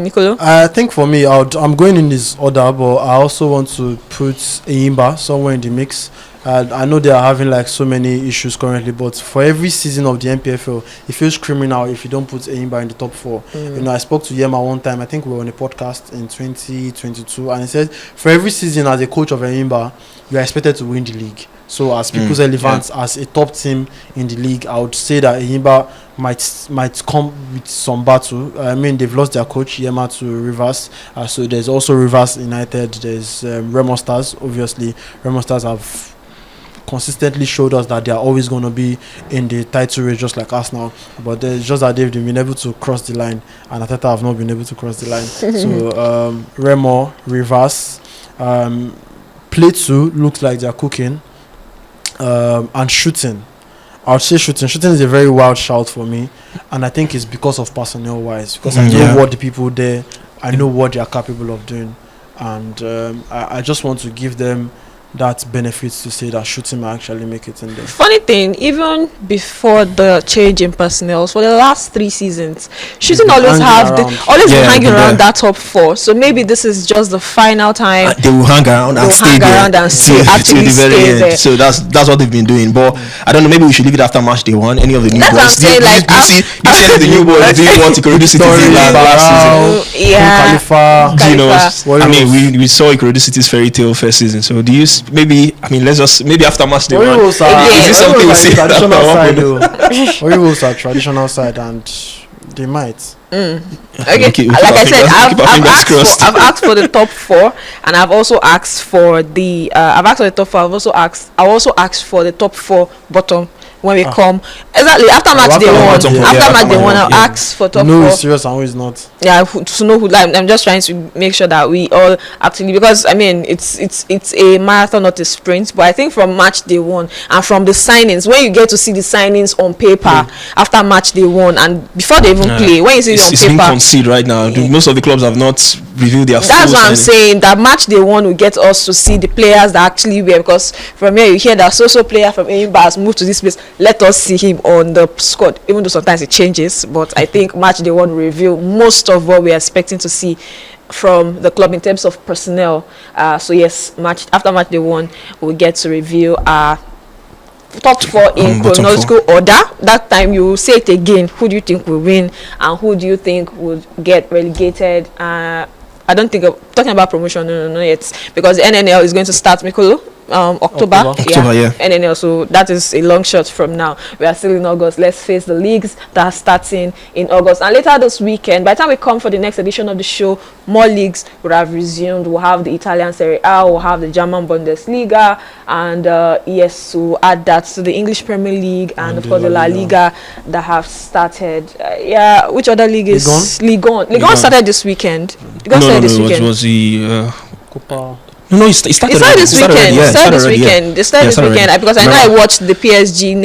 Nicolo. I think for me, I'm going in this order, but I also want to put Enyimba somewhere in the mix. I know they are having like so many issues currently, but for every season of the NPFL, it feels criminal if you don't put Enyimba in the top 4. You know, I spoke to Yema one time. I think we were on a podcast in 2022, and he said for every season as a coach of Enyimba, you are expected to win the league. So as People's Elephants, as a top team in the league, I would say that Enyimba might come with some battle. I mean, they've lost their coach Yema to Rivers, so there's also Rivers United. There's Remo Stars. Obviously, Remo Stars have consistently showed us that they are always going to be in the title race, just like us now. But it's just that they've been able to cross the line, and Ateta have not been able to cross the line. So Remo, Rivers, Plateau looks like they're cooking, and Shooting. I would say Shooting. Shooting is a very wild shout for me, and I think it's because of personnel wise, because I know what the people there, I know what they are capable of doing, and I just want to give them that benefits to say that Shooting might actually make it in there. Funny thing, even before the change in personnel, for the last 3 seasons, Shooting always hanging around that top 4. So maybe this is just the final time they will hang around and stay there actually the very stay end. there. So that's what they've been doing. But I don't know, maybe we should leave it after match day 1. Any of the new That's boys? what I'm saying, Do you see any of the new boys doing what Ikorodu City did last season? Yeah. I mean, we saw Ikorodu City's fairy tale first season. So do you maybe after match day 1? Is this something we see traditional side? Orioles are traditional side, and they might. Okay, like I said, I've asked for the top 4, and I've also asked for the top 4. I also asked for the top 4 bottom when we come exactly after match day 1. I'll ask for top 4. No, is serious and who is not. Yeah, to know who. Like, I'm just trying to make sure that we all actually, because I mean it's a marathon, not a sprint. But I think from match day 1 and from the signings, when you get to see the signings on paper after match day 1 and before they even play, when you see it on it's paper, being conceded right now. Most of the clubs have not revealed their. That's what I'm saying. That match day 1 will get us to see the players that actually were, because from here you hear that so player from Enyimba has moved to this place. Let us see him on the squad, even though sometimes it changes. But I think match day 1 will reveal most of what we're expecting to see from the club in terms of personnel. So yes, after match day 1, we'll get to reveal our top 4 in chronological order. That time you will say it again. Who do you think will win, and who do you think would get relegated? I don't think talking about promotion. No, yet, because the NNL is going to start, Mikolo. October, yeah. NNL, so that is a long shot from now. We are still in August. Let's face the leagues that are starting in August, and later this weekend, by the time we come for the next edition of the show, more leagues will have resumed. We'll have the Italian Serie A, we'll have the German Bundesliga, and yes, to add that to the English Premier League, and of course the La Liga that have started. Which other league is Ligue 1? Ligue 1 started this weekend. It was the Copa. No, it started this weekend. It started this weekend. Because I know I watched the PSG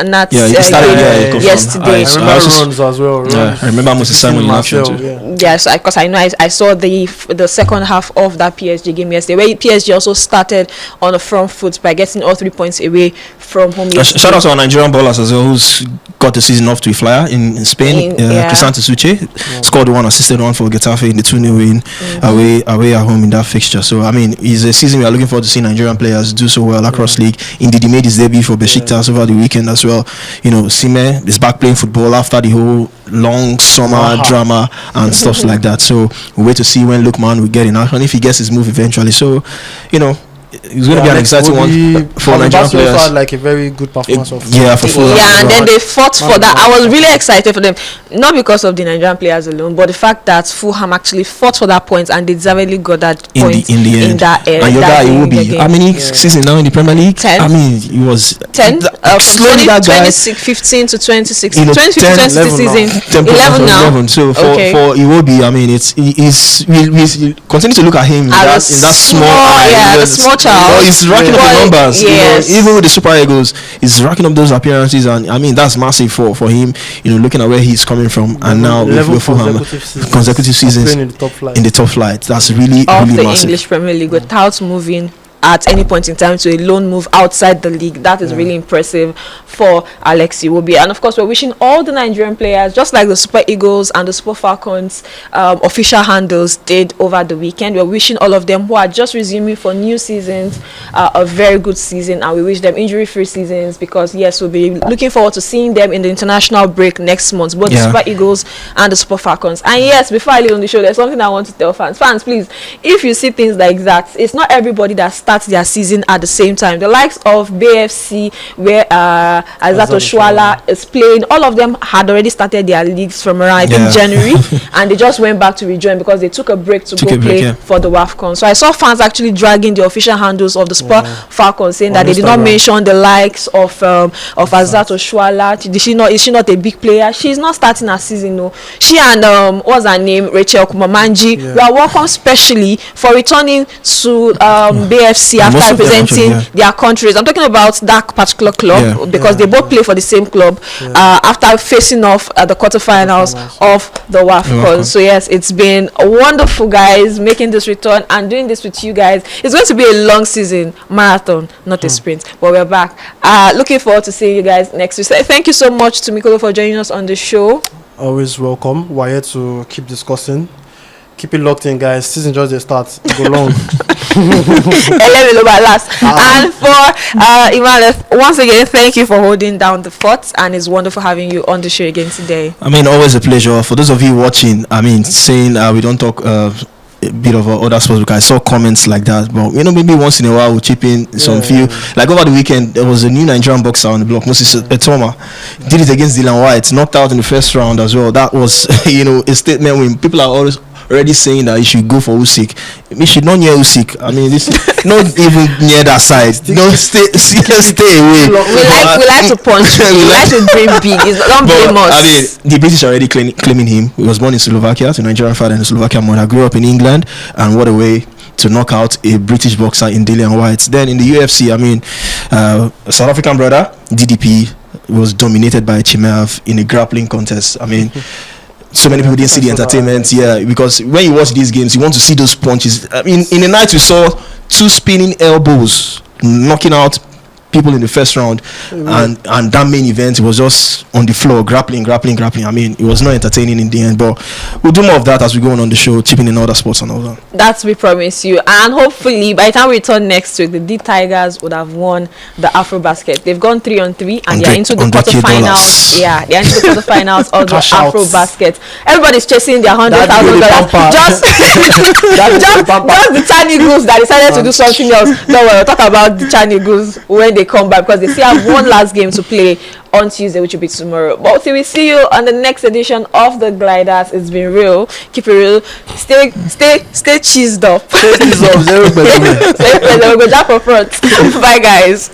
Nats yesterday. I remember runs as well. I remember Moses Simon in action too. Yes, because I know I saw the second half of that PSG game yesterday, where PSG also started on the front foot by getting all 3 points away from home. Shout out to our Nigerian ballers as well, who's got the season off to a flyer in Spain. Crisante Suche scored 1, assisted 1 for Getafe in the 2-0 win away at home in that fixture. So I mean, it's a season we are looking forward to see Nigerian players do so well across league. Indeed, he made his debut for Besiktas over the weekend as well. You know, Sime is back playing football after the whole long summer drama and stuff like that. So we wait to see when Lookman will get in action, if he gets his move eventually. So, you know, it's going to be an exciting one for Nigerian players. Had like a very good performance of for Fulham. Yeah, and then they fought for that. I was really excited for them, not because of the Nigerian players alone, but the fact that Fulham actually fought for that point and they deservedly got that point in the end. And your guy will be how many seasons now in the Premier League? 10. I mean, he was 10. Slowly that guy 2015 to 2016, 2015 2016 season 11 now. So for Iwobi, I mean, we continue to look at him in that small child. Well, he's racking up the numbers. Yes. Even with the Super Eagles, he's racking up those appearances, and I mean that's massive for him. Looking at where he's coming from, and now with Fulham, consecutive seasons in the top flight. That's really the massive. English Premier League without moving at any point in time to a loan move outside the league. That is really impressive for Alex Iwobi. And of course, we're wishing all the Nigerian players, just like the Super Eagles and the Super Falcons official handles did over the weekend, we're wishing all of them who are just resuming for new seasons a very good season, and we wish them injury-free seasons, because yes, we'll be looking forward to seeing them in the international break next month, both the Super Eagles and the Super Falcons. And yes, before I leave on the show, there's something I want to tell fans, please, if you see things like that, it's not everybody that starts their season at the same time. The likes of BFC, where Azato Shuala is playing, all of them had already started their leagues from around January, and they just went back to rejoin because they took a break to go play for the WAFCON. So I saw fans actually dragging the official handles of the Super Falcons, saying that they did not mention the likes of Azato Shuala. Is she not a big player? She's not starting her season, no. She and what's her name, Rachel Kumamanji, we are welcome specially for returning to BFC after representing their countries. I'm talking about that particular club because they both play for the same club after facing off at the quarterfinals of the WAFCON. So yes, it's been wonderful, guys, making this return and doing this with you guys. It's going to be a long season, marathon, not a sprint, but we're back. Looking forward to seeing you guys next week. Thank you so much to Mikolo for joining us on the show. Always welcome. We're here to keep discussing. Keep it locked in, guys. Season just the start. Go long. And for Iman, once again, thank you for holding down the fort, and it's wonderful having you on the show again today. I mean, always a pleasure. For those of you watching, I mean, saying we don't talk a bit of other sports, because I saw comments like that, but maybe once in a while we'll chip in some few. Like over the weekend, there was a new Nigerian boxer on the block, Moses Etoma, did it against Dylan White, knocked out in the first round as well. That was a statement when people are already saying that he should go for Usyk. He should not near Usyk. I mean, this not even near that side. No, stay away. We like to punch. We like to dream big. It's not blame us. I mean, the British are already claiming him. He was born in Slovakia to Nigerian father and a Slovakian mother. Grew up in England, and what a way to knock out a British boxer in Dillian White. Then in the UFC, I mean, a South African brother, DDP, was dominated by Chimaev in a grappling contest. I mean. So many people didn't see the entertainment, because when you watch these games, you want to see those punches. I mean, in the night we saw 2 spinning elbows knocking out people in the first round, and that main event, it was just on the floor, grappling. I mean, it was not entertaining in the end, but we'll do more of that as we go on the show, chipping in other sports and all that. That's we promise you. And hopefully by the time we return next week, the D Tigers would have won the Afro Basket. They've gone 3-on-3 and they're into the quarterfinals. Yeah, they're into the quarterfinals of the Afro Basket. Everybody's chasing their $100,000. Just the Chan Eagles that decided to do something else. No, we'll talk about the Chan Eagles when they come back, because they still have one last game to play on Tuesday, which will be tomorrow. But till we see you on the next edition of the Gliders, it's been real. Keep it real. Stay cheesed up. Stay cheesed up. Zero. We'll go down for front. Bye, guys.